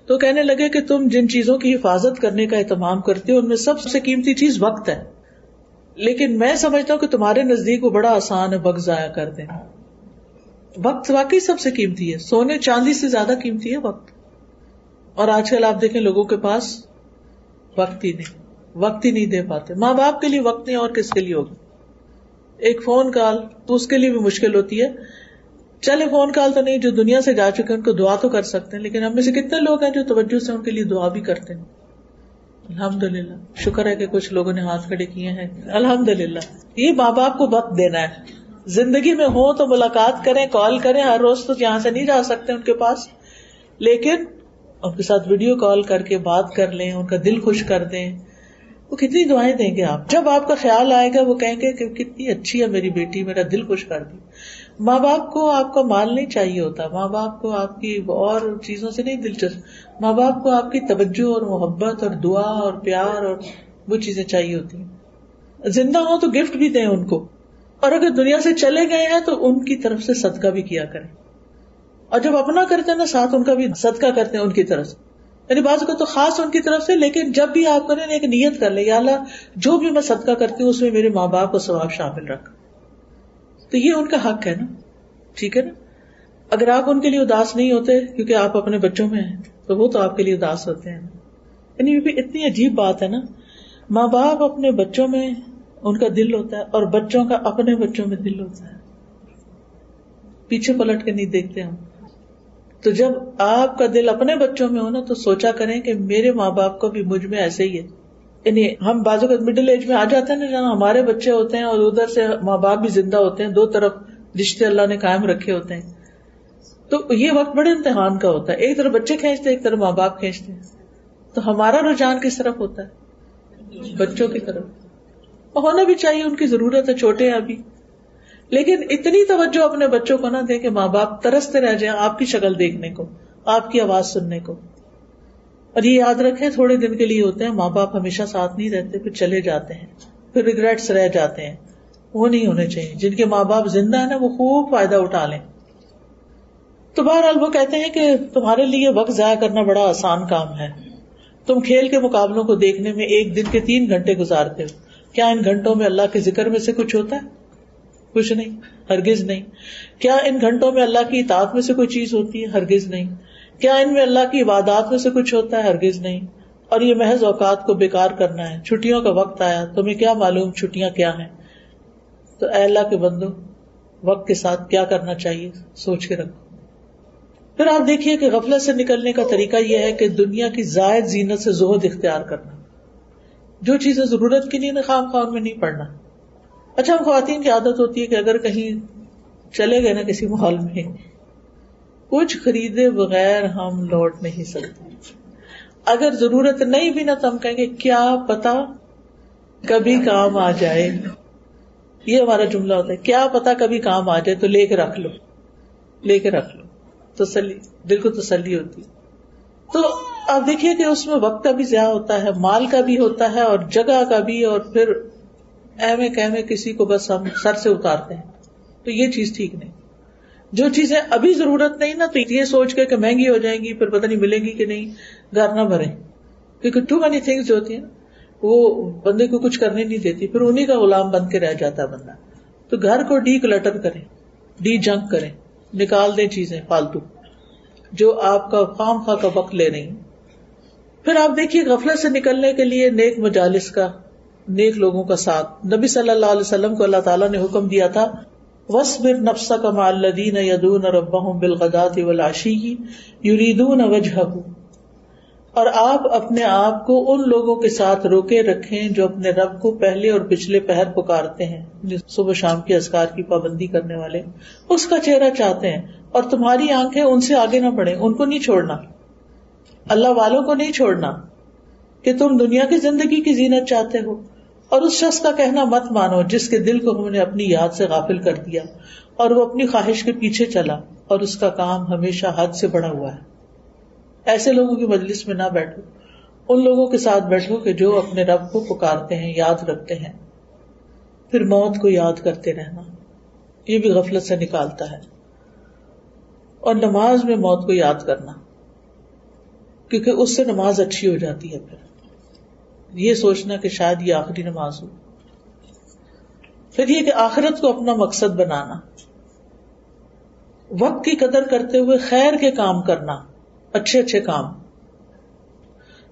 تو کہنے لگے کہ تم جن چیزوں کی حفاظت کرنے کا اہتمام کرتے ہو ان میں سب سے قیمتی چیز وقت ہے. لیکن میں سمجھتا ہوں کہ تمہارے نزدیک وہ بڑا آسان ہے وقت ضائع کر دینا. وقت واقعی سب سے قیمتی ہے، سونے چاندی سے زیادہ قیمتی ہے وقت. اور آج کل آپ دیکھیں لوگوں کے پاس وقت ہی نہیں دے پاتے. ماں باپ کے لیے وقت نہیں اور کس کے لیے ہوگا؟ ایک فون کال تو اس کے لیے بھی مشکل ہوتی ہے. چلے فون کال تو نہیں، جو دنیا سے جا چکے ہیں ان کو دعا تو کر سکتے ہیں، لیکن ہم میں سے کتنے لوگ ہیں جو توجہ سے ان کے لیے دعا بھی کرتے ہیں؟ الحمدللہ، شکر ہے کہ کچھ لوگوں نے ہاتھ کھڑے کیے ہیں. الحمدللہ. یہ ماں باپ کو وقت دینا ہے. زندگی میں ہو تو ملاقات کریں، کال کریں. ہر روز تو یہاں سے نہیں جا سکتے ان کے پاس، لیکن ان کے ساتھ ویڈیو کال کر کے بات کر لیں، ان کا دل خوش کر دیں. وہ کتنی دعائیں دیں گے آپ. جب آپ کا خیال آئے گا وہ کہیں گے کہ کتنی اچھی ہے میری بیٹی، میرا دل خوش کر دی. ماں باپ کو آپ کا مال نہیں چاہیے ہوتا، ماں باپ کو آپ کی اور چیزوں سے نہیں دلچسپ، ماں باپ کو آپ کی توجہ اور محبت اور دعا اور پیار اور وہ چیزیں چاہیے ہوتی ہیں. زندہ ہوں تو گفٹ بھی دیں ان کو، اور اگر دنیا سے چلے گئے ہیں تو ان کی طرف سے صدقہ بھی کیا کریں. اور جب اپنا کرتے ہیں نا ساتھ ان کا بھی صدقہ کرتے ہیں ان کی طرف سے، یعنی بعض کو تو خاص ان کی طرف سے، لیکن جب بھی آپ کریں ایک نیت کر لیں، یا اللہ جو بھی میں صدقہ کرتی ہوں اس میں میرے ماں باپ کو ثواب شامل رکھ. تو یہ ان کا حق ہے نا، ٹھیک ہے نا. اگر آپ ان کے لیے اداس نہیں ہوتے کیونکہ آپ اپنے بچوں میں ہیں تو وہ تو آپ کے لیے اداس ہوتے ہیں. یعنی یہ بھی اتنی عجیب بات ہے نا، ماں باپ اپنے بچوں میں ان کا دل ہوتا ہے اور بچوں کا اپنے بچوں میں دل ہوتا ہے، پیچھے پلٹ کے نہیں دیکھتے ہم. تو جب آپ کا دل اپنے بچوں میں ہو نا تو سوچا کریں کہ میرے ماں باپ کو بھی مجھ میں ایسے ہی ہے. یعنی ہم بازو کا مڈل ایج میں آ جاتے ہیں نا جہاں ہمارے بچے ہوتے ہیں اور ادھر سے ماں باپ بھی زندہ ہوتے ہیں، دو طرف رشتے اللہ نے قائم رکھے ہوتے ہیں. تو یہ وقت بڑے امتحان کا ہوتا ہے، ایک طرف بچے کھینچتے ہیں ایک طرف ماں باپ کھینچتے ہیں. تو ہمارا رجحان کس طرف ہوتا ہے؟ بچوں کی طرف. ہونا بھی چاہیے، ان کی ضرورت ہے، چھوٹے ہیں ابھی. لیکن اتنی توجہ اپنے بچوں کو نہ دیں کہ ماں باپ ترستے رہ جائیں آپ کی شکل دیکھنے کو، آپ کی آواز سننے کو. اور یہ یاد رکھیں تھوڑے دن کے لیے ہوتے ہیں، ماں باپ ہمیشہ ساتھ نہیں رہتے، پھر چلے جاتے ہیں، پھر ریگریٹس رہ جاتے ہیں. وہ نہیں ہونے چاہیے. جن کے ماں باپ زندہ ہیں نا وہ خوب فائدہ اٹھا لیں. تو بہرحال وہ کہتے ہیں کہ تمہارے لیے وقت ضائع کرنا بڑا آسان کام ہے. تم کھیل کے مقابلوں کو دیکھنے میں ایک دن کے 3 گھنٹے گزارتے ہو. کیا ان گھنٹوں میں اللہ کے ذکر میں سے کچھ ہوتا ہے؟ کچھ نہیں، ہرگز نہیں. کیا ان گھنٹوں میں اللہ کی اطاعت میں سے کوئی چیز ہوتی ہے؟ ہرگز نہیں. کیا ان میں اللہ کی عبادات میں سے کچھ ہوتا ہے؟ ہرگز نہیں. اور یہ محض اوقات کو بیکار کرنا ہے. چھٹیوں کا وقت آیا، تمہیں کیا معلوم چھٹیاں کیا ہیں. تو اے اللہ کے بندو، وقت کے ساتھ کیا کرنا چاہیے سوچ کے رکھو. پھر آپ دیکھیے کہ غفلت سے نکلنے کا طریقہ یہ ہے کہ دنیا کی زائد زینت سے زہد اختیار کرنا. جو چیزیں ضرورت کی نہیں خام خواہ میں نہیں پڑنا. اچھا، ہم خواتین کی عادت ہوتی ہے کہ اگر کہیں چلے گئے نا کسی مال میں، کچھ خریدے بغیر ہم لوٹ نہیں سکتے. اگر ضرورت نہیں بھی نا تو ہم کہیں گے کیا پتا کبھی کام آ جائے. یہ ہمارا جملہ ہوتا ہے، کیا پتا کبھی کام آ جائے تو لے کے رکھ لو، لے کے رکھ لو. تسلی، دل کو تسلی ہوتی. تو آپ دیکھیے کہ اس میں وقت کا بھی ضیاع ہوتا ہے، مال کا بھی ہوتا ہے اور جگہ کا بھی، اور پھر ایویں کہویں کسی کو بس ہم سر سے اتارتے ہیں. تو یہ چیز ٹھیک نہیں. جو چیزیں ابھی ضرورت نہیں نا تو یہ سوچ کے کہ مہنگی ہو جائیں گی پھر پتہ نہیں ملے گی کہ نہیں، گھر نہ بھریں. کیونکہ ٹو مینی تھنگس جو ہوتی ہیں وہ بندے کو کچھ کرنے نہیں دیتی، پھر انہی کا غلام بن کے رہ جاتا ہے بندہ. تو گھر کو ڈی کلٹر کریں، ڈی جنک کریں، نکال دیں چیزیں فالتو جو آپ کا خام خواہ کا وقت لے رہی ہیں. پھر آپ دیکھیے غفلت سے نکلنے کے لیے نیک مجالس کا، نیک لوگوں کا ساتھ. نبی صلی اللہ علیہ وسلم کو اللہ تعالیٰ نے حکم دیا تھا وَاصْبِرْ نَفْسَكَ مَعَ الَّذِينَ يَدْعُونَ رَبَّهُمْ بِالْغَدَاةِ وَالْعَشِيِّ يُرِيدُونَ وَجْهَهُ. اور آپ اپنے آپ کو ان لوگوں کے ساتھ روکے رکھیں جو اپنے رب کو پہلے اور پچھلے پہر پکارتے ہیں، جو صبح شام کے اذکار کی پابندی کرنے والے اس کا چہرہ چاہتے ہیں. اور تمہاری آنکھیں ان سے آگے نہ بڑھیں، ان کو نہیں چھوڑنا، اللہ والوں کو نہیں چھوڑنا کہ تم دنیا کی زندگی کی زینت چاہتے ہو. اور اس شخص کا کہنا مت مانو جس کے دل کو ہم نے اپنی یاد سے غافل کر دیا اور وہ اپنی خواہش کے پیچھے چلا اور اس کا کام ہمیشہ حد سے بڑا ہوا ہے. ایسے لوگوں کی مجلس میں نہ بیٹھو، ان لوگوں کے ساتھ بیٹھو کہ جو اپنے رب کو پکارتے ہیں، یاد رکھتے ہیں. پھر موت کو یاد کرتے رہنا، یہ بھی غفلت سے نکالتا ہے. اور نماز میں موت کو یاد کرنا، کیونکہ اس سے نماز اچھی ہو جاتی ہے. پھر یہ سوچنا کہ شاید یہ آخری نماز ہو. پھر یہ کہ آخرت کو اپنا مقصد بنانا، وقت کی قدر کرتے ہوئے خیر کے کام کرنا، اچھے اچھے کام،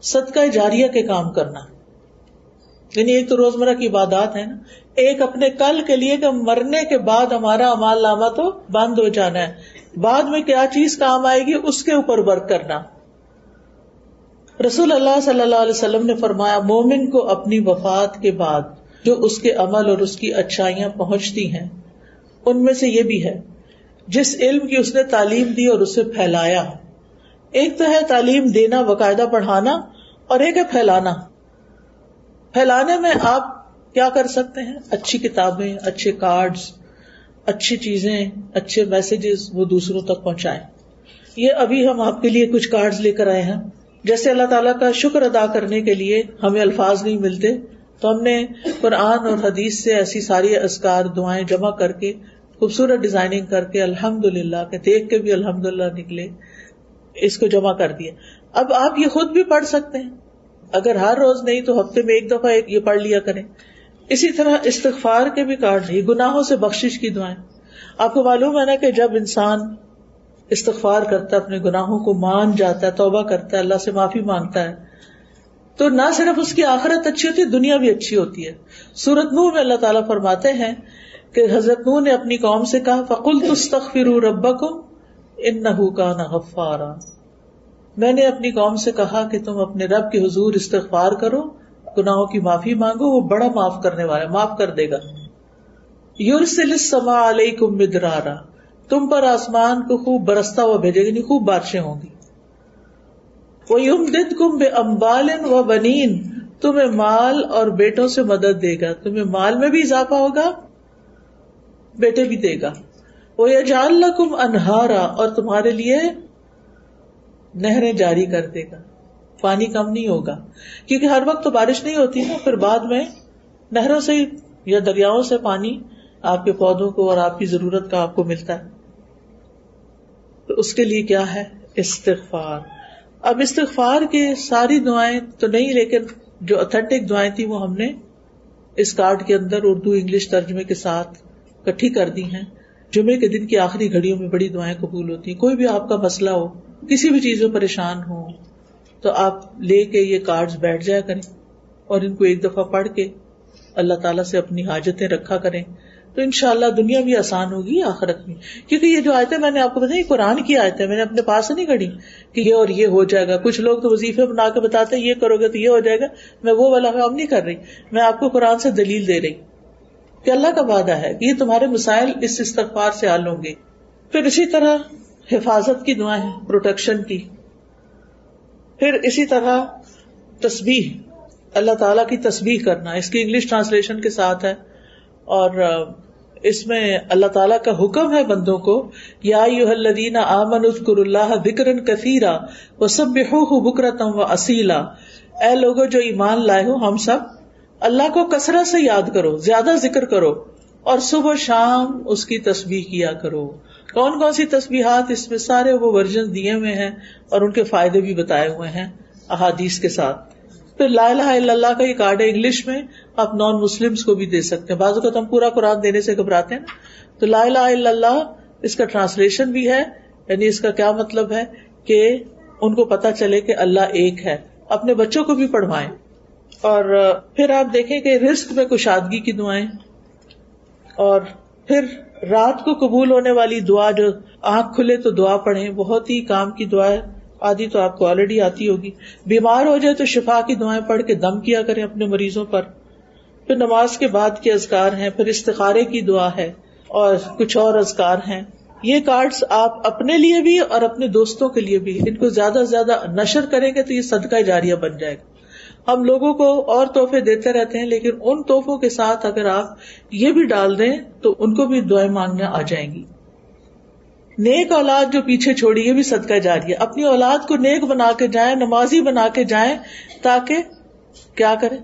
صدقہ جاریہ کے کام کرنا. یعنی ایک تو روزمرہ کی عبادات ہے نا، ایک اپنے کل کے لیے کہ مرنے کے بعد ہمارا اعمال نامہ تو بند ہو جانا ہے، بعد میں کیا چیز کام آئے گی اس کے اوپر ورک کرنا. رسول اللہ صلی اللہ علیہ وسلم نے فرمایا مومن کو اپنی وفات کے بعد جو اس کے عمل اور اس کی اچھائیاں پہنچتی ہیں ان میں سے یہ بھی ہے جس علم کی اس نے تعلیم دی اور اسے پھیلایا. ایک تو ہے تعلیم دینا، باقاعدہ پڑھانا، اور ایک ہے پھیلانا. پھیلانے میں آپ کیا کر سکتے ہیں؟ اچھی کتابیں، اچھے کارڈز، اچھی چیزیں، اچھے میسیجز وہ دوسروں تک پہنچائیں. یہ ابھی ہم آپ کے لیے کچھ کارڈز لے کر آئے ہیں. جیسے اللہ تعالیٰ کا شکر ادا کرنے کے لیے ہمیں الفاظ نہیں ملتے تو ہم نے قرآن اور حدیث سے ایسی ساری اذکار دعائیں جمع کر کے خوبصورت ڈیزائننگ کر کے الحمدللہ کہ دیکھ کے بھی الحمدللہ نکلے، اس کو جمع کر دیا. اب آپ یہ خود بھی پڑھ سکتے ہیں، اگر ہر روز نہیں تو ہفتے میں ایک دفعہ یہ پڑھ لیا کریں. اسی طرح استغفار کے بھی کارڈ ہیں، گناہوں سے بخشش کی دعائیں. آپ کو معلوم ہے نا کہ جب انسان استغفار کرتا ہے، اپنے گناہوں کو مان جاتا ہے، توبہ کرتا ہے، اللہ سے معافی مانگتا ہے، تو نہ صرف اس کی آخرت اچھی ہوتی ہے، دنیا بھی اچھی ہوتی ہے. سورۃ نوح میں اللہ تعالیٰ فرماتے ہیں کہ حضرت نوح نے اپنی قوم سے کہا فَقُلْتُ اسْتَغْفِرُوا رَبَّكُمْ إِنَّهُ كَانَ غَفَّارًا. میں نے اپنی قوم سے کہا کہ تم اپنے رب کے حضور استغفار کرو، گناہوں کی معافی مانگو، وہ بڑا معاف کرنے والا، معاف کر دے گا. يُرْسِلِ السَّمَاءَ عَلَيْكُمْ مِدْرَارًا، تم پر آسمان کو خوب برستا ہوا بھیجے گا، نہیں خوب بارشیں ہوں گی. وَيُمْدِدْكُمْ بِأَمْوَالٍ وَبَنِينَ، تمہیں مال اور بیٹوں سے مدد دے گا، تمہیں مال میں بھی اضافہ ہوگا، بیٹے بھی دے گا. وَيَجْعَلْ لَكُمْ أَنْهَارًا، اور تمہارے لیے نہریں جاری کر دے گا، پانی کم نہیں ہوگا، کیونکہ ہر وقت تو بارش نہیں ہوتی نا، پھر بعد میں نہروں سے یا دریاؤں سے پانی آپ کے پودوں کو اور آپ کی ضرورت کا آپ کو ملتا ہے. تو اس کے لیے کیا ہے؟ استغفار. اب استغفار کے ساری دعائیں تو نہیں، لیکن جو اتھینٹک دعائیں تھی وہ ہم نے اس کارڈ کے اندر اردو انگلش ترجمے کے ساتھ اکٹھی کر دی ہیں. جمعے کے دن کی آخری گھڑیوں میں بڑی دعائیں قبول ہوتی ہیں. کوئی بھی آپ کا مسئلہ ہو، کسی بھی چیز میں پریشان ہو، تو آپ لے کے یہ کارڈز بیٹھ جایا کریں اور ان کو ایک دفعہ پڑھ کے اللہ تعالیٰ سے اپنی حاجتیں رکھا کریں، تو انشاءاللہ دنیا بھی آسان ہوگی، آخرت بھی. کیونکہ یہ جو آیتیں میں نے آپ کو بتائی قرآن کی آیتیں، میں نے اپنے پاس سے نہیں گھڑی کہ یہ اور یہ ہو جائے گا. کچھ لوگ تو وظیفے بنا کے بتاتے ہیں یہ کرو گے تو یہ ہو جائے گا. میں وہ والا کام نہیں کر رہی، میں آپ کو قرآن سے دلیل دے رہی کہ اللہ کا وعدہ ہے کہ یہ تمہارے مسائل اس استغفار سے حل ہوں گے. پھر اسی طرح حفاظت کی دعائیں ہیں، پروٹیکشن کی. پھر اسی طرح تسبیح، اللہ تعالیٰ کی تسبیح کرنا، اس کی انگلش ٹرانسلیشن کے ساتھ ہے، اور اس میں اللہ تعالیٰ کا حکم ہے بندوں کو، یا ایھا الذین آمنوا اذکروا اللہ ذکرا کثیرا وسبحوہ بکرۃ واصیلا. اے لوگو جو ایمان لائے ہو، ہم سب اللہ کو کثرت سے یاد کرو، زیادہ ذکر کرو، اور صبح و شام اس کی تسبیح کیا کرو. کون کون سی تسبیحات؟ اس میں سارے وہ ورژن دیے ہوئے ہیں اور ان کے فائدے بھی بتائے ہوئے ہیں احادیث کے ساتھ. پھر لا الہ الا اللہ کا یہ کارڈ ہے انگلش میں، آپ نان مسلمس کو بھی دے سکتے ہیں. بعض اوقات ہم پورا قرآن دینے سے گھبراتے ہیں نا، تو لا الہ الا اللہ اس کا ٹرانسلیشن بھی ہے، یعنی اس کا کیا مطلب ہے کہ ان کو پتا چلے کہ اللہ ایک ہے. اپنے بچوں کو بھی پڑھوائیں. اور پھر آپ دیکھیں کہ رزق میں کشادگی کی دعائیں، اور پھر رات کو قبول ہونے والی دعا، جو آنکھ کھلے تو دعا پڑھیں، بہت ہی کام کی دعا ہے. آدھی تو آپ کو آلریڈی آتی ہوگی. بیمار ہو جائے تو شفا کی دعائیں پڑھ کے دم کیا کریں اپنے مریضوں پر. پھر نماز کے بعد کے اذکار ہیں، پھر استخارے کی دعا ہے، اور کچھ اور اذکار ہیں. یہ کارڈز آپ اپنے لیے بھی اور اپنے دوستوں کے لیے بھی ان کو زیادہ سے زیادہ نشر کریں گے تو یہ صدقہ جاریہ بن جائے گا. ہم لوگوں کو اور تحفے دیتے رہتے ہیں، لیکن ان تحفوں کے ساتھ اگر آپ یہ بھی ڈال دیں تو ان کو بھی دعائیں مانگنا آ جائیں گی. نیک اولاد جو پیچھے چھوڑی، یہ بھی صدقہ جاریہ. اپنی اولاد کو نیک بنا کے جائیں، نمازی بنا کے جائیں، تاکہ کیا کریں.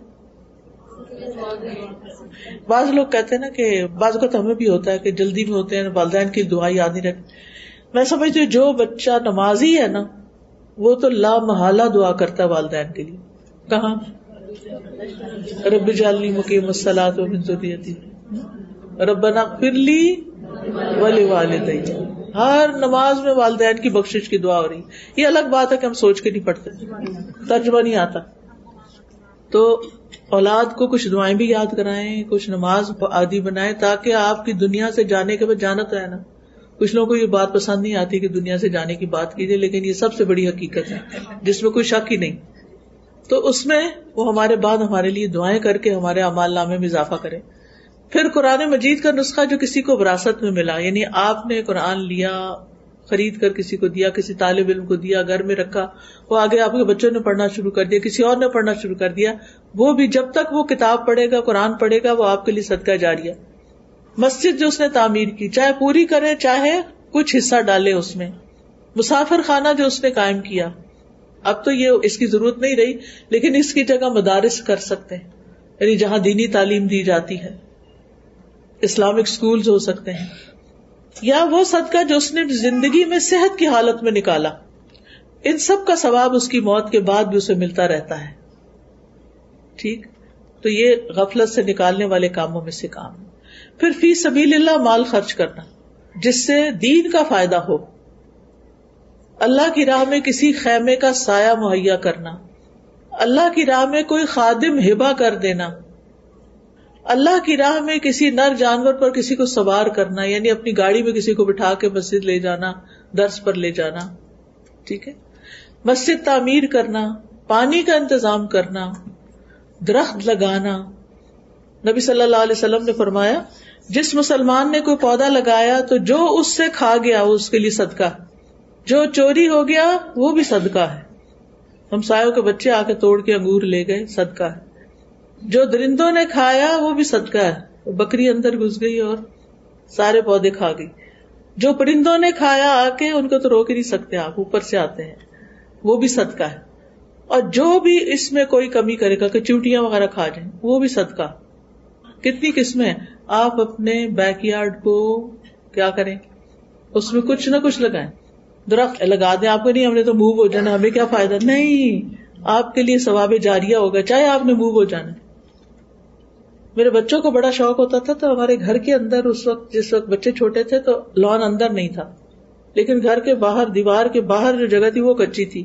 بعض لوگ کہتے ہیں نا کہ بعض اوقات ہمیں بھی ہوتا ہے کہ جلدی میں ہوتے ہیں، والدین کی دعا یاد نہیں رکھتے. میں سمجھتی ہوں جو بچہ نمازی ہے نا، وہ تو لا محالہ دعا کرتا ہے والدین کے لیے. کہاں؟ رب اجعلنی مقیم الصلاۃ ومن ذریتی ربنا اغفر لی ولوالدی. ہر نماز میں والدین کی بخشش کی دعا ہو رہی. یہ الگ بات ہے کہ ہم سوچ کے نہیں پڑھتے، ترجمہ نہیں آتا. تو اولاد کو کچھ دعائیں بھی یاد کرائیں، کچھ نماز عادی بنائیں، تاکہ آپ کی دنیا سے جانے کے بعد جانا تو ہے نا. کچھ لوگوں کو یہ بات پسند نہیں آتی کہ دنیا سے جانے کی بات کیجیے، لیکن یہ سب سے بڑی حقیقت ہے جس میں کوئی شک ہی نہیں. تو اس میں وہ ہمارے بعد ہمارے لیے دعائیں کر کے ہمارے اعمال نامے میں اضافہ کریں. پھر قرآن مجید کا نسخہ جو کسی کو وراثت میں ملا، یعنی آپ نے قرآن لیا، خرید کر کسی کو دیا، کسی طالب علم کو دیا، گھر میں رکھا، وہ آگے آپ کے بچوں نے پڑھنا شروع کر دیا، کسی اور نے پڑھنا شروع کر دیا، وہ بھی جب تک وہ کتاب پڑھے گا، قرآن پڑھے گا، وہ آپ کے لیے صدقہ جاریہ۔ مسجد جو اس نے تعمیر کی، چاہے پوری کرے چاہے کچھ حصہ ڈالے اس میں، مسافر خانہ جو اس نے قائم کیا، اب تو یہ اس کی ضرورت نہیں رہی، لیکن اس کی جگہ مدارس کر سکتے ہیں، یعنی جہاں دینی تعلیم دی جاتی ہے، اسلامک سکولز ہو سکتے ہیں، یا وہ صدقہ جو اس نے زندگی میں صحت کی حالت میں نکالا، ان سب کا ثواب اس کی موت کے بعد بھی اسے ملتا رہتا ہے۔ ٹھیک، تو یہ غفلت سے نکالنے والے کاموں میں سے کام ہے۔ پھر فی سبیل اللہ مال خرچ کرنا جس سے دین کا فائدہ ہو، اللہ کی راہ میں کسی خیمے کا سایہ مہیا کرنا، اللہ کی راہ میں کوئی خادم ہبہ کر دینا، اللہ کی راہ میں کسی نر جانور پر کسی کو سوار کرنا، یعنی اپنی گاڑی میں کسی کو بٹھا کے مسجد لے جانا، درس پر لے جانا، ٹھیک ہے، مسجد تعمیر کرنا، پانی کا انتظام کرنا، درخت لگانا۔ نبی صلی اللہ علیہ وسلم نے فرمایا جس مسلمان نے کوئی پودا لگایا تو جو اس سے کھا گیا وہ اس کے لیے صدقہ، جو چوری ہو گیا وہ بھی صدقہ ہے، ہمسایوں کے بچے آ کے توڑ کے انگور لے گئے صدقہ ہے، جو درندوں نے کھایا وہ بھی صدقہ ہے، بکری اندر گھس گئی اور سارے پودے کھا گئی، جو پرندوں نے کھایا آ کے ان کو تو روک ہی نہیں سکتے آپ، اوپر سے آتے ہیں، وہ بھی صدقہ ہے، اور جو بھی اس میں کوئی کمی کرے گا کہ چیونٹیاں وغیرہ کھا جائیں وہ بھی صدقہ۔ کتنی قسمیں، آپ اپنے بیک یارڈ کو کیا کریں، اس میں کچھ نہ کچھ لگائیں، درخت لگا دیں، آپ کو نہیں ہم نے تو موو ہو جانا ہمیں کیا فائدہ، نہیں، آپ کے لیے ثواب جاریہ ہوگا چاہے آپ نے موو ہو جانا۔ میرے بچوں کو بڑا شوق ہوتا تھا تو ہمارے گھر کے اندر اس وقت جس وقت بچے چھوٹے تھے تو لان اندر نہیں تھا، لیکن گھر کے باہر دیوار کے باہر جو جگہ تھی وہ کچی تھی،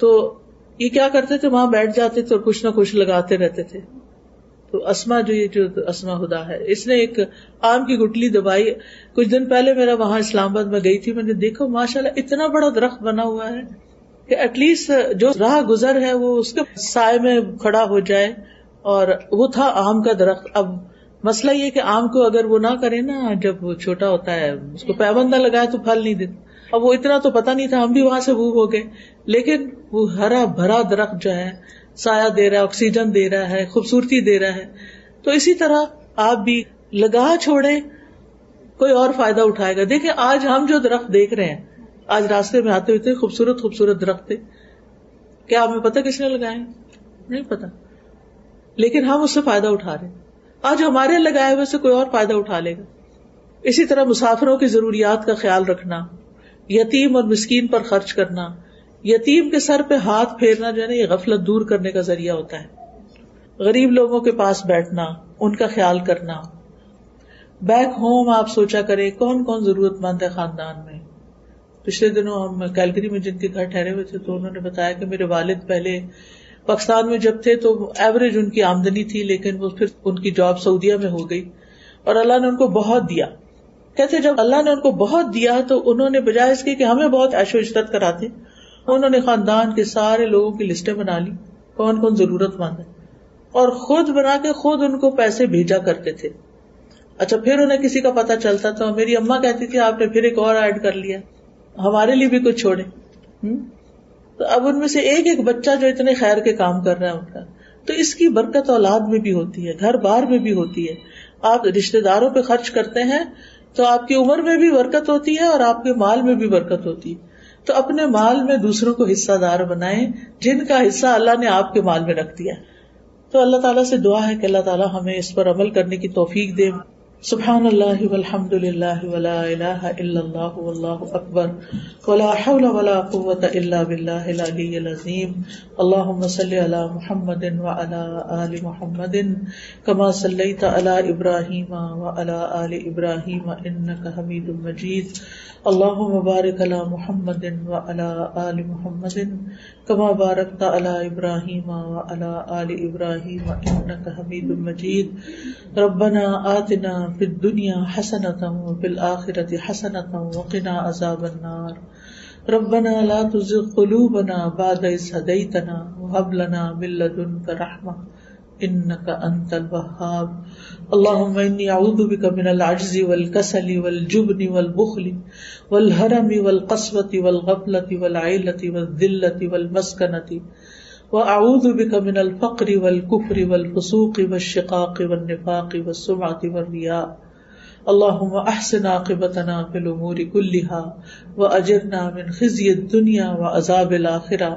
تو یہ کیا کرتے تھے وہاں بیٹھ جاتے تھے اور کچھ نہ کچھ لگاتے رہتے تھے۔ تو اسما جو اسما ہدا ہے، اس نے ایک آم کی گٹلی دبائی، کچھ دن پہلے میرا وہاں اسلام آباد میں گئی تھی، میں نے دیکھا ماشاءاللہ اتنا بڑا درخت بنا ہوا ہے کہ ایٹ لیسٹ جو راہ گزر ہے وہ اس کے سائے میں کھڑا ہو جائے، اور وہ تھا آم کا درخت۔ اب مسئلہ یہ کہ آم کو اگر وہ نہ کرے نا، جب وہ چھوٹا ہوتا ہے اس کو پیوند نہ لگائے تو پھل نہیں دیتا، اب وہ اتنا تو پتا نہیں تھا، ہم بھی وہاں سے وہ ہو گئے، لیکن وہ ہرا بھرا درخت جو ہے سایہ دے رہا ہے، آکسیجن دے رہا ہے، خوبصورتی دے رہا ہے۔ تو اسی طرح آپ بھی لگا چھوڑیں، کوئی اور فائدہ اٹھائے گا۔ دیکھیں آج ہم جو درخت دیکھ رہے ہیں، آج راستے میں آتے ہوئے خوبصورت خوبصورت درخت تھے، کیا ہمیں پتہ کس نے لگائے؟ نہیں پتا، لیکن ہم اس سے فائدہ اٹھا رہے ہیں، آج ہمارے لگائے ہوئے سے کوئی اور فائدہ اٹھا لے گا۔ اسی طرح مسافروں کی ضروریات کا خیال رکھنا، یتیم اور مسکین پر خرچ کرنا، یتیم کے سر پہ ہاتھ پھیرنا جو ہے نا، یہ غفلت دور کرنے کا ذریعہ ہوتا ہے۔ غریب لوگوں کے پاس بیٹھنا، ان کا خیال کرنا۔ بیک ہوم آپ سوچا کریں کون کون ضرورت مند ہے خاندان میں۔ پچھلے دنوں ہم کیلگری میں جن کے گھر ٹھہرے ہوئے تھے تو انہوں نے بتایا کہ میرے والد پہلے پاکستان میں جب تھے تو ایوریج ان کی آمدنی تھی، لیکن وہ پھر ان کی جاب سعودیہ میں ہو گئی اور اللہ نے ان کو بہت دیا۔ کہتے جب اللہ نے ان کو بہت دیا تو انہوں نے بجائے اس کے کہ ہمیں بہت عیش و عشرت کراتے، انہوں نے خاندان کے سارے لوگوں کی لسٹیں بنا لی کون کون ضرورت مند ہے، اور خود بنا کے خود ان کو پیسے بھیجا کرتے تھے۔ اچھا پھر انہیں کسی کا پتہ چلتا تو میری اماں کہتی تھی آپ نے پھر ایک اور ایڈ کر لیا، ہمارے لیے بھی کچھ چھوڑے۔ تو اب ان میں سے ایک ایک بچہ جو اتنے خیر کے کام کر رہا ہے ان کا، تو اس کی برکت اولاد میں بھی ہوتی ہے، گھر بار میں بھی ہوتی ہے۔ آپ رشتے داروں پہ خرچ کرتے ہیں تو آپ کی عمر میں بھی برکت ہوتی ہے اور آپ کے مال میں بھی برکت ہوتی ہے۔ تو اپنے مال میں دوسروں کو حصہ دار بنائیں جن کا حصہ اللہ نے آپ کے مال میں رکھ دیا۔ تو اللہ تعالیٰ سے دعا ہے کہ اللہ تعالیٰ ہمیں اس پر عمل کرنے کی توفیق دے۔ سبحان اللہ والحمد للہ ولا الہ الا اللہ واللہ اکبر ولا حول ولا قوة الا باللہ العلی العظیم۔ اللہم صل علی محمد وعلی آل محمد کما صلیت علی ابراہیم وعلی آل ابراہیم انک حمید مجید۔ اللہم بارک علی محمد وعلی آل محمد کما بارکت علی ابراہیم وعلی آل ابراہیم انک حمید مجید۔ ربنا آتنا فی الدنیا حسنۃ وفی الآخرۃ حسنۃ وقنا عذاب النار۔ ربنا لا تزغ قلوبنا بعد إذ هديتنا وهب لنا من لدنك رحمة إنك أنت الوهاب اللهم إني أعوذ بك من العجز والكسل والجبن والبخل والهرم والقسوة والغفلة والعيلة والذلة والمسكنة وأعوذ بك من الفقر والكفر والفسوق والشقاق والنفاق والسمعة والرياء اللهم احسن عاقبتنا في الامور كلها واجرنا من خزي الدنيا وعذاب الاخرة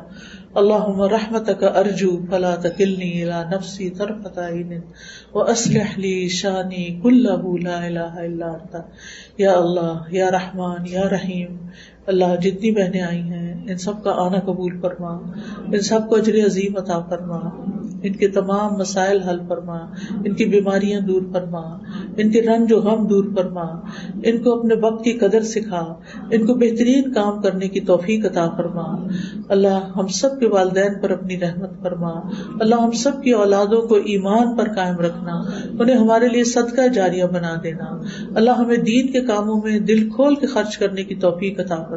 اللهم رحمتك ارجو فلا تكلني الى نفسي طرفة عين واصلح لي شاني كله لا اله الا انت یا اللہ یا رحمان یا رحیم. اللہ جتنی بہنیں آئی ہیں ان سب کا آنا قبول فرما، ان سب کو اجر عظیم عطا فرما، ان کے تمام مسائل حل فرما، ان کی بیماریاں دور فرما، ان کے رنج و غم دور فرما، ان کو اپنے وقت کی قدر سکھا، ان کو بہترین کام کرنے کی توفیق عطا فرما. اللہ ہم سب کے والدین پر اپنی رحمت فرما. اللہ ہم سب کی اولادوں کو ایمان پر قائم رکھنا، انہیں ہمارے لیے صدقہ جاریہ بنا دینا. اللہ ہمیں دین کے کاموں میں دل کھول کے خرچ کرنے کی توفیق عطا فرما.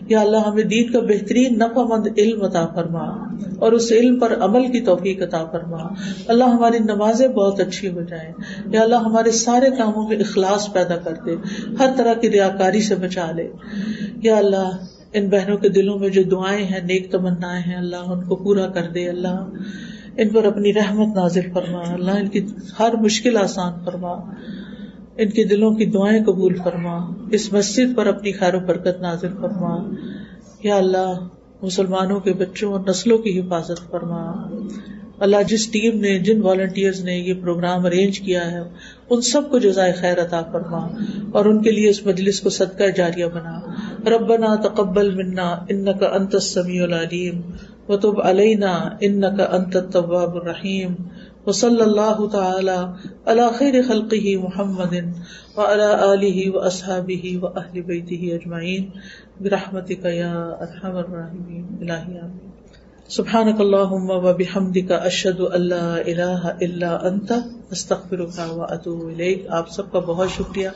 یا اللہ ہمیں دین کا بہترین نفع مند علم عطا فرما اور اس علم پر عمل کی توفیق عطا فرما. اللہ ہماری نمازیں بہت اچھی ہو جائیں. یا اللہ ہمارے سارے کاموں میں اخلاص پیدا کر دے، ہر طرح کی ریاکاری سے بچا لے. یا اللہ ان بہنوں کے دلوں میں جو دعائیں ہیں، نیک تمنائیں ہیں، اللہ ان کو پورا کر دے. اللہ ان پر اپنی رحمت نازل فرما. اللہ ان کی ہر مشکل آسان فرما، ان کے دلوں کی دعائیں قبول فرما. اس مسجد پر اپنی خیر و برکت نازل فرما. یا اللہ مسلمانوں کے بچوں اور نسلوں کی حفاظت فرما. اللہ جس ٹیم نے، جن والنٹیئرز نے یہ پروگرام ارینج کیا ہے ان سب کو جزائے خیر عطا فرما اور ان کے لیے اس مجلس کو صدقہ جاریہ بنا. ربنا تقبل منا انک انت السمیع العلیم وتب علینا انک انت التواب الرحیم. وصلی اللہ تعالی علی خیر خلقہ محمد وعلی آلہ واصحابہ واہل بیتہ اجمعین برحمتک یا ارحم الراحمین. الہی آمین. سبحانک اللہم وبحمدک اشہد ان لا الہ الا انت استغفرک واتوب الیک. آپ سب کا بہت شکریہ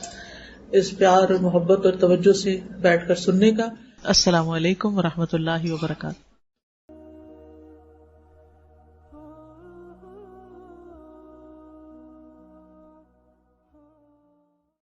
اس پیار اور محبت اور توجہ سے بیٹھ کر سننے کا. السلام علیکم ورحمۃ اللہ وبرکاتہ.